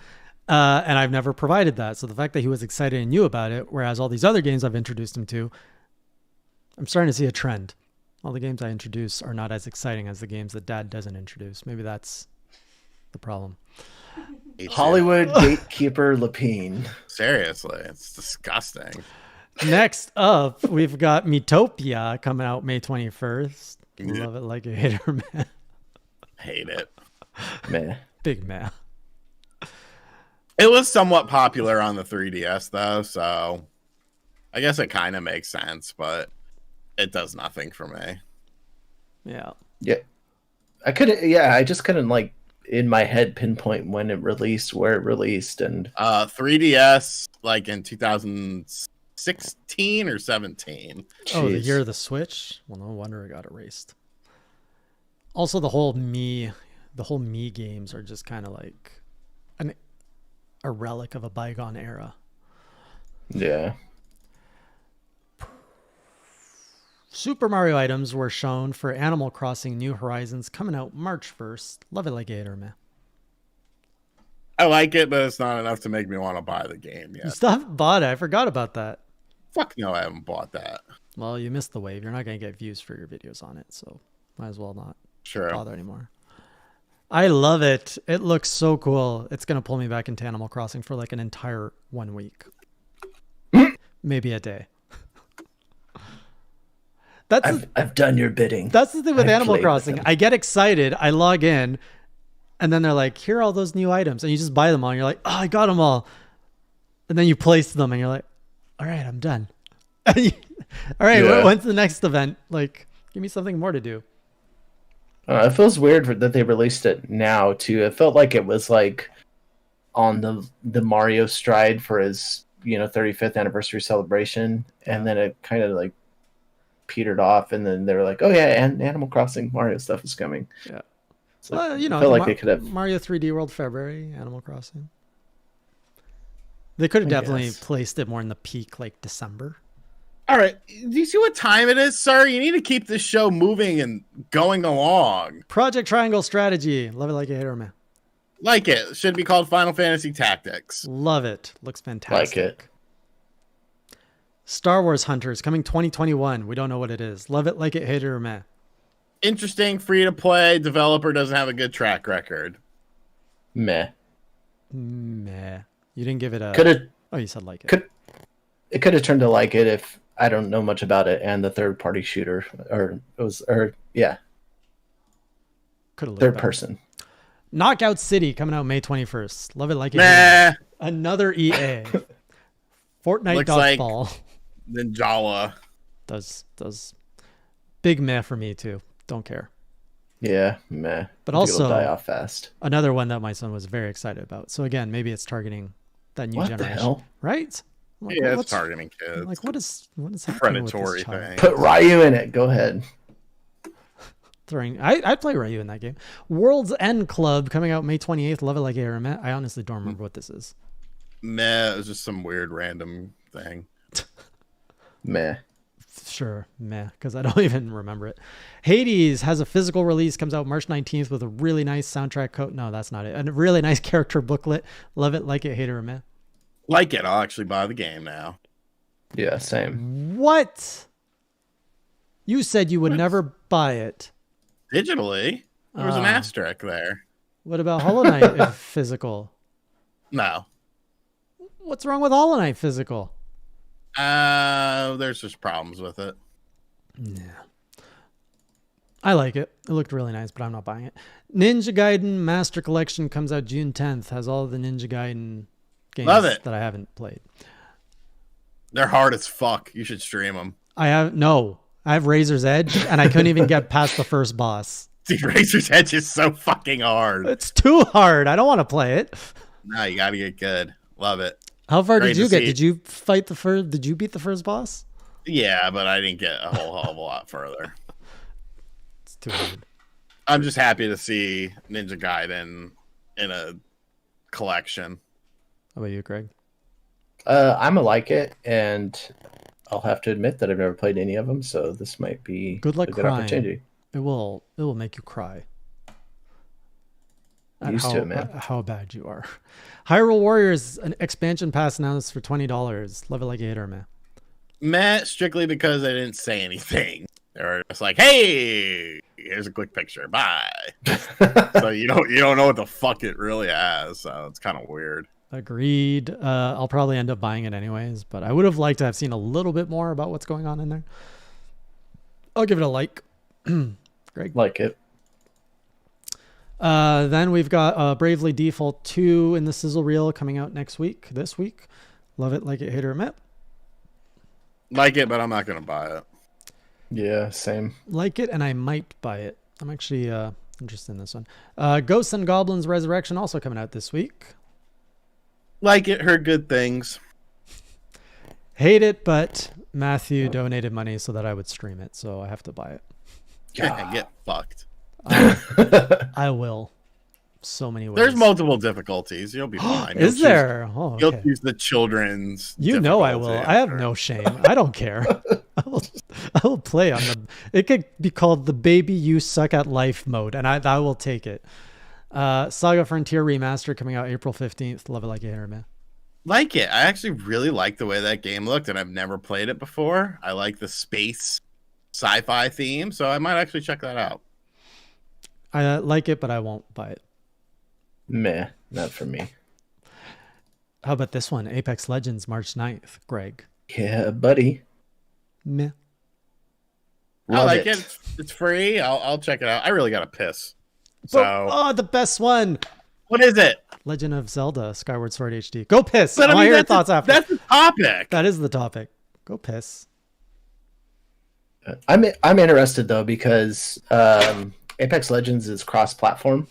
And I've never provided that. So the fact that he was excited and knew about it, whereas all these other games I've introduced him to, I'm starting to see a trend. All the games I introduce are not as exciting as the games that Dad doesn't introduce. Maybe that's the problem. Hollywood gatekeeper Lapine. Seriously, it's disgusting. Next up, we've got Metopia coming out May 21st. Love it like a hater, man. Hate it. Man. Big man. It was somewhat popular on the 3DS though, so I guess it kind of makes sense, but it does nothing for me. Yeah. Yeah. I just couldn't like in my head pinpoint when it released, where it released, and 3DS like in 2016 or 17. Oh, the Jeez. year of the Switch? Well, no wonder it got erased. Also, the whole Me games are just kind of like a relic of a bygone era. Yeah. Super Mario items were shown for Animal Crossing New Horizons coming out March 1st. Love it like a hater, man. I like it, but it's not enough to make me want to buy the game You yet. still haven't bought it. I forgot about that. Fuck no, I haven't bought that. Well, you missed the wave. You're not going to get views for your videos on it, so might as well not Sure. bother anymore. I love it. It looks so cool. It's going to pull me back into Animal Crossing for like an entire 1 week. Maybe a day. I've done your bidding. That's the thing with I've Animal played with Crossing. them. I get excited. I log in, and then they're like, here are all those new items. And you just buy them all. And you're like, oh, I got them all. And then you place them, and you're like, all right, I'm done. All right, Yeah. when's the next event? Like, give me something more to do. It feels weird that they released it now too. It felt like it was like on the Mario stride for his 35th anniversary celebration, and then it kind of like petered off, and then they were like, oh yeah, and Animal Crossing Mario stuff is coming. Yeah. So Well, I felt like they could have. Mario 3D World February, Animal Crossing. They could have I definitely guess. placed it more in the peak, like December. All right, do you see what time it is, sir? You need to keep this show moving and going along. Project Triangle Strategy. Love it like a hater, man. Like it. Should be called Final Fantasy Tactics. Love it. Looks fantastic. Like it. Star Wars Hunters coming 2021. We don't know what it is. Love it like it, hater, man. Interesting, free to play. Developer doesn't have a good track record. Meh. Meh. You didn't give it a. Could have. Oh, you said like it. It could have turned to like it if I don't know much about it, and the third party shooter, or Could have third person. Knockout City coming out May 21st. Love it like it. Meh. Another EA. Fortnite Looks like- Dodgeball. Ninjala. Does big meh for me too. Don't care. Yeah, meh. But I think it'll also- die off fast. Another one that my son was very excited about. So again, maybe it's targeting that new What the generation, hell? right? I'm like, Yeah, it's what's- targeting kids. Like what is happening Predatory with this child? thing. Put Ryu in it. Go ahead. I'd play Ryu in that game. World's End Club coming out May 28th. Love it like air. I honestly don't remember what this is. Meh. It was just some weird random thing. Meh. Sure, meh, because I don't even remember it. Hades has a physical release, comes out March 19th with a really nice soundtrack code. No, that's not it. A really nice character booklet. Love it, like it, hate it, or meh. Like it. I'll actually buy the game now. Yeah, same. What? You said you would never buy it. Digitally, there was an asterisk there. What about Hollow Knight if physical? No. What's wrong with Hollow Knight physical? There's just problems with it. Yeah. I like it. It looked really nice, but I'm not buying it. Ninja Gaiden Master Collection comes out June 10th. Has all the Ninja Gaiden games that I haven't played. They're hard as fuck. You should stream them. I have Razor's Edge, and I couldn't even get past the first boss. Dude, Razor's Edge is so fucking hard. It's too hard. I don't want to play it. No, you gotta get good. Love it. How far did you get? Did you fight the first? Did you beat the first boss? Yeah, but I didn't get a whole hell of a lot further. It's too hard. I'm just happy to see Ninja Gaiden in a collection. How about you, Greg? I'm a like it, and I'll have to admit that I've never played any of them, so this might be good luck a good crying. opportunity. It will make you cry. Used to it, man. How bad you are. Hyrule Warrior is an expansion pass announced for $20. Love it like a hater, man. Meh, strictly because they didn't say anything. They were just like, "Hey, here's a quick picture. Bye." So you don't know what the fuck it really has. So it's kind of weird. Agreed. I'll probably end up buying it anyways, but I would have liked to have seen a little bit more about what's going on in there. I'll give it a like. Greg? Like it. Then we've got Bravely Default 2 in the sizzle reel coming out this week. Love it, like it, hate or admit. Like it, but I'm not going to buy it. Yeah, same. Like it, and I might buy it. I'm actually interested in this one. Ghosts and Goblins Resurrection also coming out this week. Like it, heard good things. Hate it, but Matthew donated money so that I would stream it, so I have to buy it. Get fucked. I will. So many ways. There's multiple difficulties. You'll be fine. Is there? Oh, okay. You'll choose the children's. You know I will. I have no shame. I don't care. I will play on the. It could be called the baby you suck at life mode, and I will take it. Saga Frontier Remaster coming out April 15th. Love it like a hater, man. Like it. I actually really like the way that game looked, and I've never played it before. I like the space sci-fi theme, so I might actually check that out. I like it, but I won't buy it. Meh, not for me. How about this one? Apex Legends, March 9th. Greg. Yeah, buddy. Meh. I like it. It's free. I'll check it out. I really got to piss. So, the best one. What is it? Legend of Zelda, Skyward Sword HD. Go piss. But I hear your thoughts after. That's the topic. That is the topic. Go piss. I'm interested though because Apex Legends is cross-platform.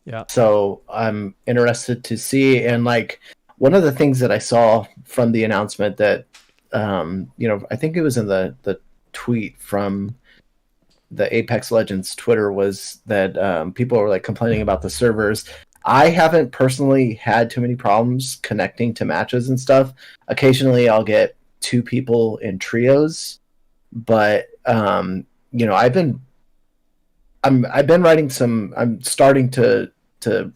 Yeah. So I'm interested to see, and like one of the things that I saw from the announcement that I think it was in the tweet from the Apex Legends Twitter was that people were like complaining about the servers. I haven't personally had too many problems connecting to matches and stuff. Occasionally I'll get two people in trios, but I've been writing I'm starting to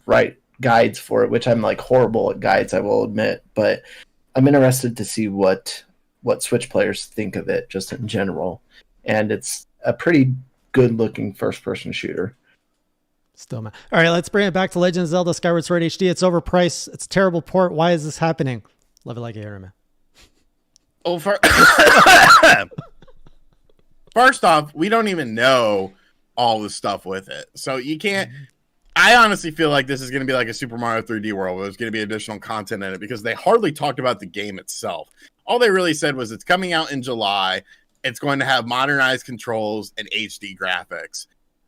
write guides for it, which I'm like horrible at guides, I will admit, but I'm interested to see what Switch players think of it just in general. And it's a pretty good looking first person shooter. Still, man. All right, let's bring it back to Legend of Zelda Skyward Sword HD. It's overpriced. It's a terrible port. Why is this happening? Love it like a hater, man. Oh, first off, we don't even know all the stuff with it. So you can't. I honestly feel like this is going to be like a Super Mario 3D World where there's going to be additional content in it because they hardly talked about the game itself. All they really said was it's coming out in July. It's going to have modernized controls and HD graphics.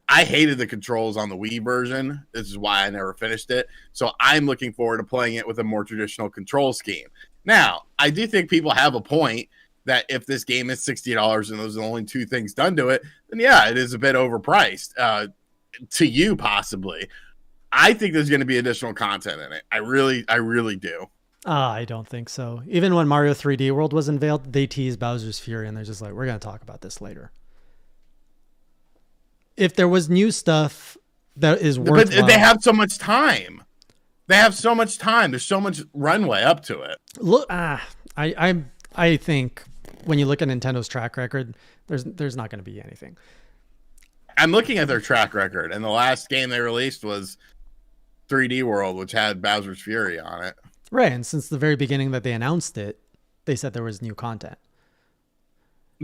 I hated the controls on the Wii version. This is why I never finished it. So I'm looking forward to playing it with a more traditional control scheme. Now, I do think people have a point that if this game is $60 and those are the only two things done to it, then yeah, it is a bit overpriced. To you, possibly. I think there's going to be additional content in it. I really do. I don't think so. Even when Mario 3D World was unveiled, they teased Bowser's Fury, and they're just like, we're going to talk about this later. If there was new stuff that is worthwhile. But they have so much time. There's so much runway up to it. Look, I think when you look at Nintendo's track record, there's not going to be anything. I'm looking at their track record, and the last game they released was 3D World, which had Bowser's Fury on it. Right, and since the very beginning that they announced it, they said there was new content.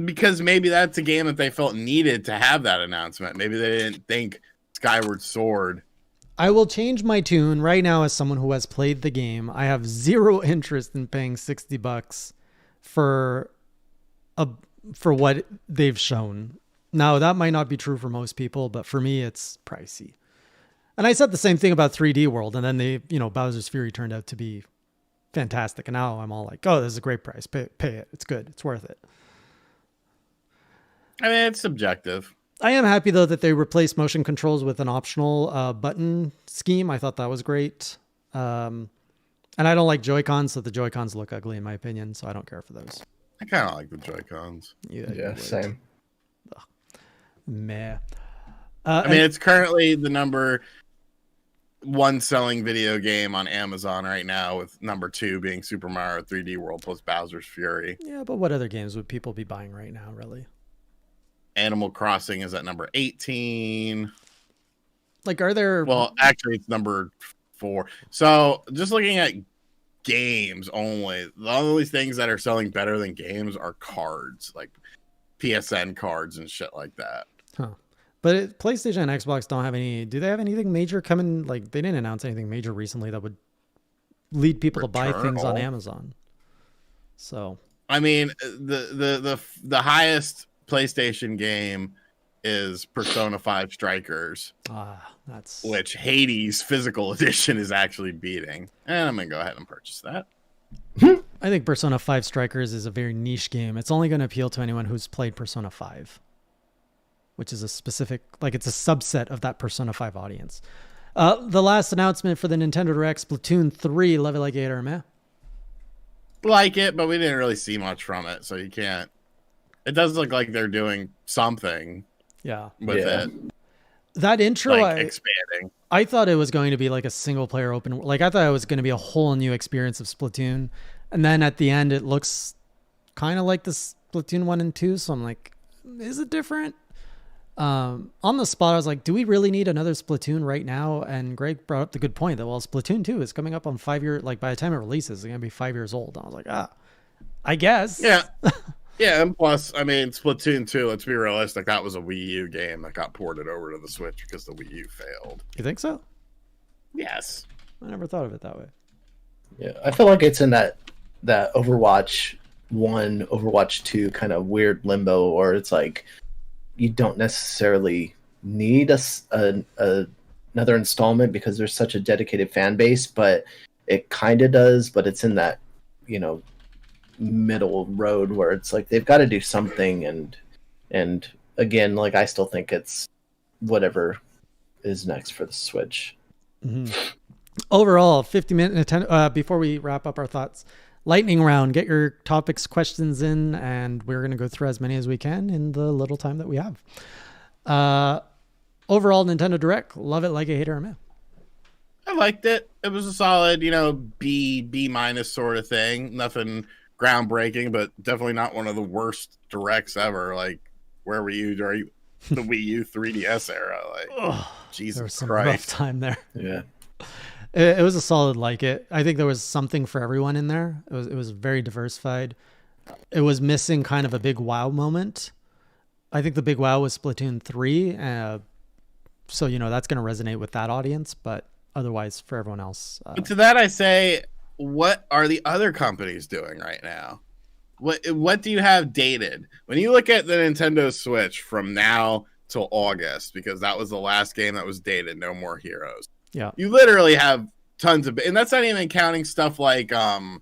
Because maybe that's a game that they felt needed to have that announcement. Maybe they didn't think Skyward Sword. I will change my tune right now as someone who has played the game. I have zero interest in paying $60 for what they've shown. Now, that might not be true for most people, but for me, it's pricey. And I said the same thing about 3D World, and then Bowser's Fury turned out to be fantastic. And now I'm all like, oh, this is a great price. Pay it. It's good. It's worth it. I mean, it's subjective. I am happy, though, that they replaced motion controls with an optional button scheme. I thought that was great. And I don't like Joy-Cons, so the Joy-Cons look ugly, in my opinion, so I don't care for those. I kind of like the Joy-Cons. Yeah, same. Ugh. Meh. I mean, it's currently the number one selling video game on Amazon right now, with number 2 being Super Mario 3D World plus Bowser's Fury. Yeah, but what other games would people be buying right now, really? Animal Crossing is at number 18. Like, are there... Well, actually, it's number 4. So, just looking at games only, the only things that are selling better than games are cards, like PSN cards and shit like that. Huh. But PlayStation and Xbox don't have any... Do they have anything major coming? Like, they didn't announce anything major recently that would lead people to buy things on Amazon. So... I mean, the highest PlayStation game is Persona 5 Strikers. That's... Which Hades Physical Edition is actually beating. And I'm going to go ahead and purchase that. I think Persona 5 Strikers is a very niche game. It's only going to appeal to anyone who's played Persona 5. Which is a specific... Like, it's a subset of that Persona 5 audience. The last announcement for the Nintendo Direct, Splatoon 3, love it like it or meh? Like it, but we didn't really see much from it, so you can't... It does look like they're doing something with it. That intro, like expanding. I thought it was going to be like a single player open. Like, I thought it was going to be a whole new experience of Splatoon. And then at the end, it looks kind of like the Splatoon 1 and 2. So I'm like, is it different? On the spot, I was like, do we really need another Splatoon right now? And Greg brought up the good point that, well, Splatoon 2 is coming up on 5 year, like by the time it releases, it's going to be 5 years old. And I was like, I guess. Yeah. Yeah, and plus, I mean, Splatoon 2, let's be realistic, that was a Wii U game that got ported over to the Switch because the Wii U failed. You think so? Yes. I never thought of it that way. Yeah, I feel like it's in that Overwatch 1, Overwatch 2 kind of weird limbo, or it's like you don't necessarily need another installment because there's such a dedicated fan base, but it kind of does, but it's in that, middle road where it's like they've got to do something, and again, like, I still think it's whatever is next for the Switch. Mm-hmm. Overall, 50-minute before we wrap up our thoughts, lightning round. Get your topics, questions in, and we're going to go through as many as we can in the little time that we have. Overall, Nintendo Direct, love it, like it, hate it, or meh? I liked it. It was a solid, B minus sort of thing. Nothing groundbreaking, but definitely not one of the worst directs ever. Like, where were you during the Wii U 3DS era? Like, Jesus there was some Christ. rough time there. Yeah, it was a solid like it. I think there was something for everyone in there. It was very diversified. It was missing kind of a big wow moment. I think the big wow was Splatoon 3. So that's going to resonate with that audience, but otherwise for everyone else. But to that I say, what are the other companies doing right now? What do you have dated? When you look at the Nintendo Switch from now till August, because that was the last game that was dated, No More Heroes. Yeah. You literally have tons of, and that's not even counting stuff like, random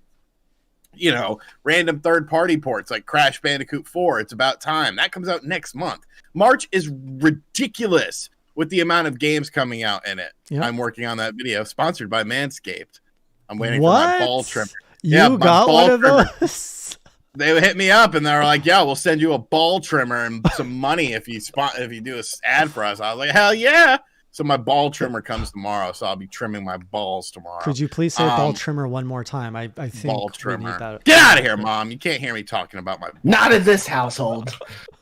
third-party ports like Crash Bandicoot 4, It's About Time. That comes out next month. March is ridiculous with the amount of games coming out in it. Yep. I'm working on that video, sponsored by Manscaped. I'm waiting for my ball trimmer. You got one of those? They hit me up and they were like, "Yeah, we'll send you a ball trimmer and some money if you do an ad for us." I was like, "Hell yeah!" So my ball trimmer comes tomorrow, so I'll be trimming my balls tomorrow. Could you please say ball trimmer one more time? I think ball we trimmer. need that. Get out of here, Mom. You can't hear me talking about my Not in this household.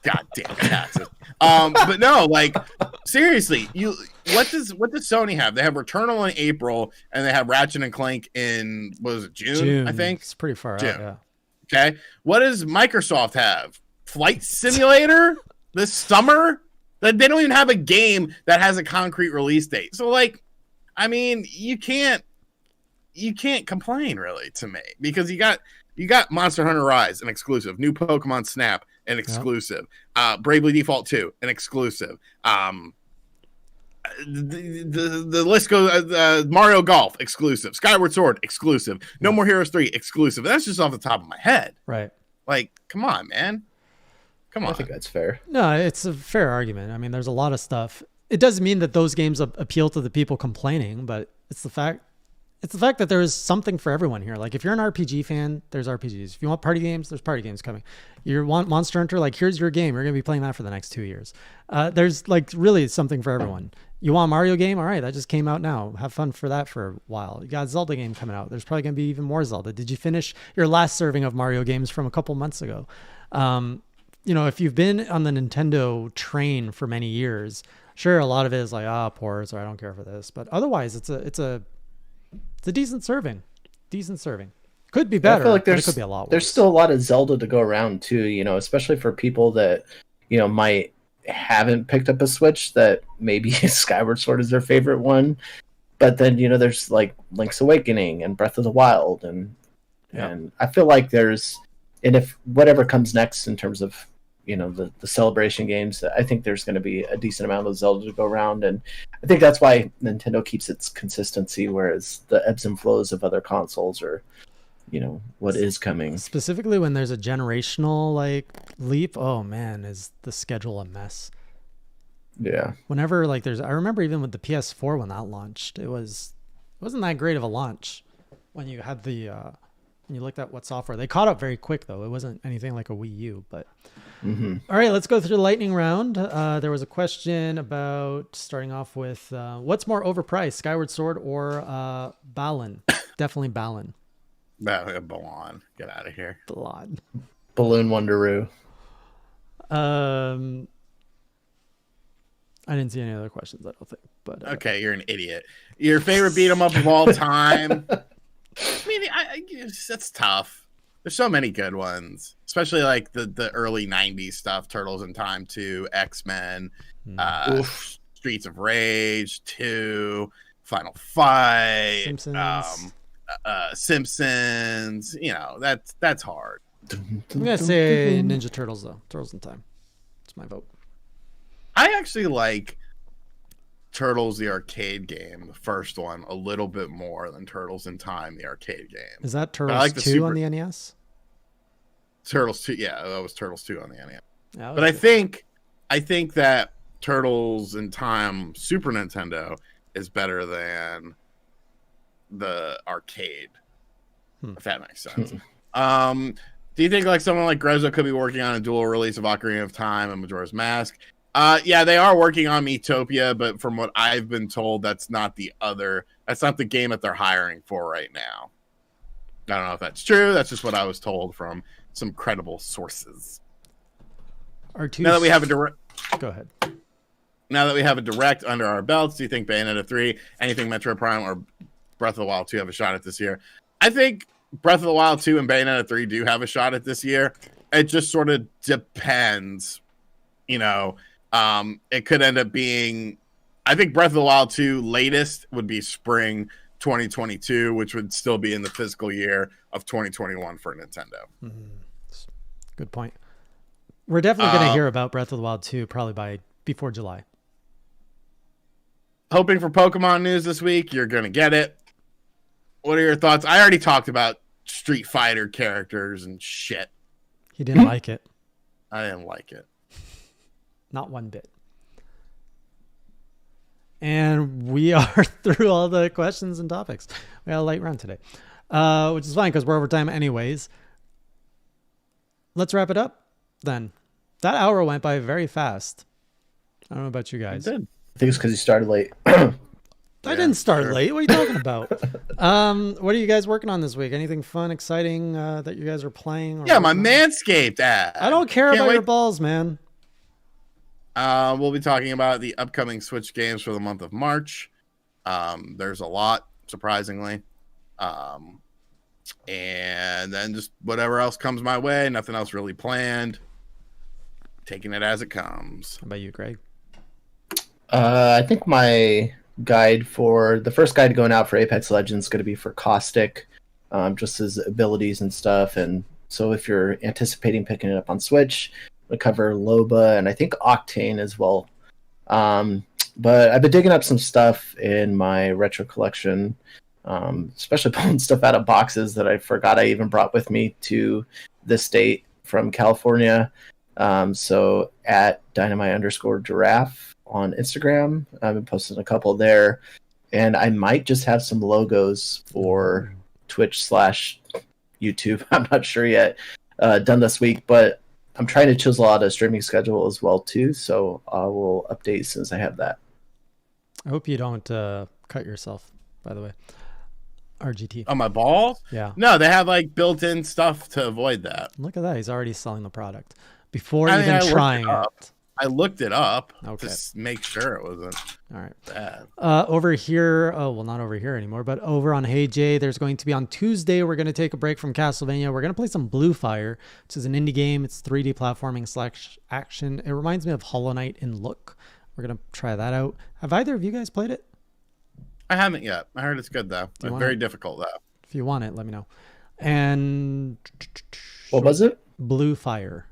God damn taxes. But no, like seriously, what does Sony have? They have Returnal in April, and they have Ratchet and Clank in what was it, June? I think It's pretty far June. out, yeah. Okay. What does Microsoft have? Flight Simulator this summer? That they don't even have a game that has a concrete release date. So like, I mean, you can't complain really to me, because you got Monster Hunter Rise, an exclusive, new Pokemon Snap, an exclusive, Bravely Default 2, an exclusive. The list goes, Mario Golf, exclusive, Skyward Sword, exclusive, No More Heroes 3, exclusive. That's just off the top of my head. Right. Like, come on, man. Come on. I think that's fair. No, it's a fair argument. I mean, there's a lot of stuff. It doesn't mean that those games appeal to the people complaining, but it's the fact that there is something for everyone here. Like if you're an RPG fan, there's RPGs. If you want party games, there's party games coming. You want Monster Hunter, like here's your game. You're going to be playing that for the next 2 years. There's like really something for everyone. You want a Mario game? All right, that just came out now. Have fun for that for a while. You got a Zelda game coming out. There's probably going to be even more Zelda. Did you finish your last serving of Mario games from a couple months ago? If you've been on the Nintendo train for many years, sure, a lot of it is like, ports, or I don't care for this. But otherwise, it's a decent serving. Could be better. I feel like but it could be a lot worse. There's still a lot of Zelda to go around too, especially for people that, might haven't picked up a Switch, that maybe Skyward Sword is their favorite one. But then, there's like Link's Awakening and Breath of the Wild. And I feel like and if whatever comes next in terms of, the celebration games, I think there's going to be a decent amount of Zelda to go around. And I think that's why Nintendo keeps its consistency, whereas the ebbs and flows of other consoles are, what is coming. Specifically when there's a generational leap, oh man, is the schedule a mess. Yeah. Whenever I remember even with the PS4 when that launched, it wasn't that great of a launch when you had when you looked at what software. They caught up very quick though. It wasn't anything like a Wii U, but All right, let's go through the lightning round. There was a question about starting off with what's more overpriced, Skyward Sword or Balan? Definitely Balan. Balan. Get out of here. Balan. Balloon Wonderoo. I didn't see any other questions, I don't think. But okay, you're an idiot. Your favorite beat 'em up of all time? I mean, that's tough. There's so many good ones, especially like the early 90s stuff, Turtles in Time 2, X-Men, Streets of Rage 2, Final Fight, Simpsons. That's hard. I'm going to say Ninja Turtles, though. Turtles in Time. That's my vote. I actually like Turtles the arcade game, the first one, a little bit more than Turtles in Time the arcade game. Is that Turtles 2 on the NES? Turtles 2, yeah, that was Turtles 2 on the NES. Yeah, but I think that Turtles in Time Super Nintendo is better than the arcade. If that makes sense. Do you think like someone like Grezzo could be working on a dual release of Ocarina of Time and Majora's Mask? Yeah, they are working on Metopia, but from what I've been told, that's not the game that they're hiring for right now. I don't know if that's true. That's just what I was told from some credible sources. Now that we have a direct, go ahead. Now that we have a direct under our belts, do you think Bayonetta 3, anything Metro Prime, or Breath of the Wild 2 have a shot at this year? I think Breath of the Wild 2 and Bayonetta 3 do have a shot at this year. It just sort of depends. It could end up being, I think Breath of the Wild 2 latest would be spring 2022, which would still be in the fiscal year of 2021 for Nintendo. Good point. We're definitely going to hear about Breath of the Wild 2 probably before July. Hoping for Pokemon news this week. You're going to get it. What are your thoughts? I already talked about Street Fighter characters and shit. He didn't like it. I didn't like it. Not one bit. And we are through all the questions and topics. We had a light round today, which is fine because we're over time anyways. Let's wrap it up then. That hour went by very fast. I don't know about you guys. It did. think it's because you started late. I didn't start late. What are you talking about? What are you guys working on this week? Anything fun, exciting that you guys are playing? Or Yeah, my Manscaped ad. I don't care about your balls, man. We'll be talking about the upcoming Switch games for the month of March. There's a lot, surprisingly. And then just whatever else comes my way. Nothing else really planned. Taking it as it comes. How about you, Greg? I think my the first guide going out for Apex Legends is going to be for Caustic, just his abilities and stuff. And so if you're anticipating picking it up on Switch, we'll cover Loba and I think Octane as well. But I've been digging up some stuff in my retro collection, especially pulling stuff out of boxes that I forgot I even brought with me to this state from California. So at Dynamite_Giraffe on Instagram, I've been posting a couple there, and I might just have some logos for Twitch/YouTube. I'm not sure yet. Done this week, but I'm trying to chisel out a streaming schedule as well too. So I will update as soon as I have that. I hope you don't cut yourself, by the way. RGT. On my balls? Yeah. No, they have like built-in stuff to avoid that. Look at that. He's already selling the product before even trying it. I looked it up to make sure it wasn't all right bad. Over here, not over here anymore, but over on Hey Jay, there's going to be on Tuesday, we're going to take a break from Castlevania. We're going to play some Blue Fire, which is an indie game. It's 3D platforming / action. It reminds me of Hollow Knight in look. We're going to try that out. Have either of you guys played it? I haven't yet. I heard it's good though. It's very difficult though. If you want it, let me know. And what was it? Blue Fire.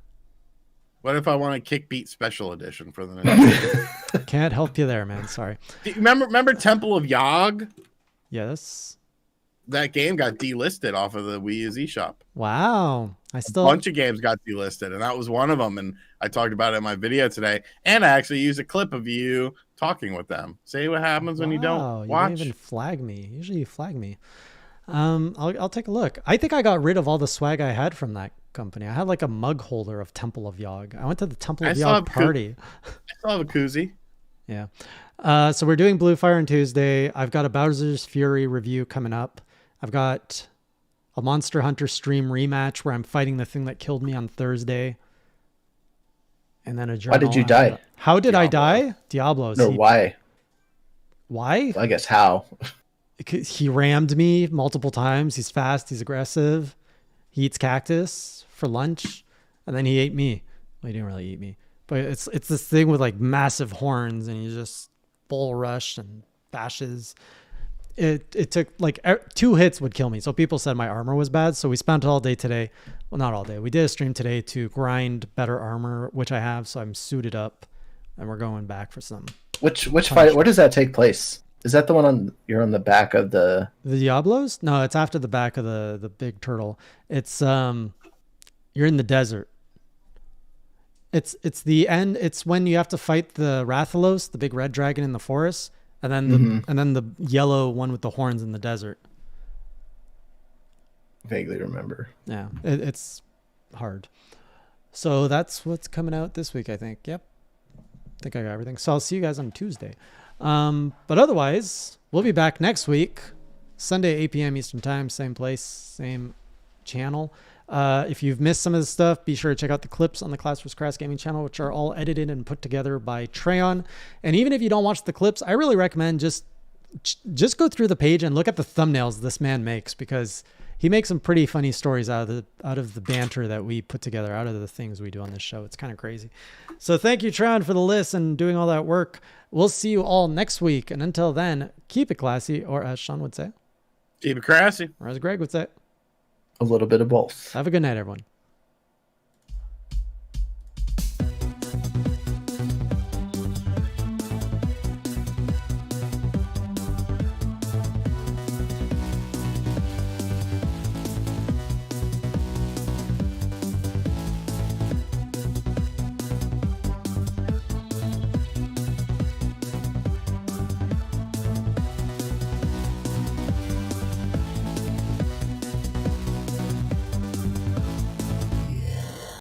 What if I want a Kick Beat Special Edition for the next? Can't help you there, man. Sorry. Remember Temple of Yog? Yes. That game got delisted off of the Wii U eShop. Wow. A bunch of games got delisted, and that was one of them. And I talked about it in my video today. And I actually used a clip of you talking with them. Say what happens when you don't watch. You didn't even flag me. Usually you flag me. I'll take a look. I think I got rid of all the swag I had from that company. I had like a mug holder of Temple of Yog. I went to the Temple of Yog party. I still have a koozie. Yeah. So we're doing Blue Fire on Tuesday. I've got a Bowser's Fury review coming up. I've got a Monster Hunter stream rematch where I'm fighting the thing that killed me on Thursday. And then a journal. Why did you die? How did I die? Diablos. No, why? Why? I guess how. He rammed me multiple times. He's fast. He's aggressive. He eats cactus for lunch, and then he ate me. Well, he didn't really eat me, but it's this thing with like massive horns, and he just bull rush and bashes. It took like 2 hits would kill me. So people said my armor was bad. So we spent all day today. Well, not all day. We did a stream today to grind better armor, which I have. So I'm suited up, and we're going back for some. Which fight? Where does that take place? Is that the one you're on the back of the Diablos? No, it's after the back of the big turtle. It's you're in the desert. It's the end. It's when you have to fight the Rathalos, the big red dragon in the forest, and then the yellow one with the horns in the desert. Vaguely remember. Yeah, it's hard. So that's what's coming out this week, I think. Yep. I think I got everything. So I'll see you guys on Tuesday. But otherwise, we'll be back next week, Sunday, 8 p.m. Eastern Time, same place, same channel. If you've missed some of the stuff, be sure to check out the clips on the Class vs. Crass Gaming channel, which are all edited and put together by Treon. And even if you don't watch the clips, I really recommend just go through the page and look at the thumbnails this man makes, because he makes some pretty funny stories out of the banter that we put together, out of the things we do on this show. It's kind of crazy. So thank you, Treon, for the list and doing all that work. We'll see you all next week. And until then, keep it classy, or as Sean would say, keep it crassy. Or as Greg would say, a little bit of both. Have a good night, everyone.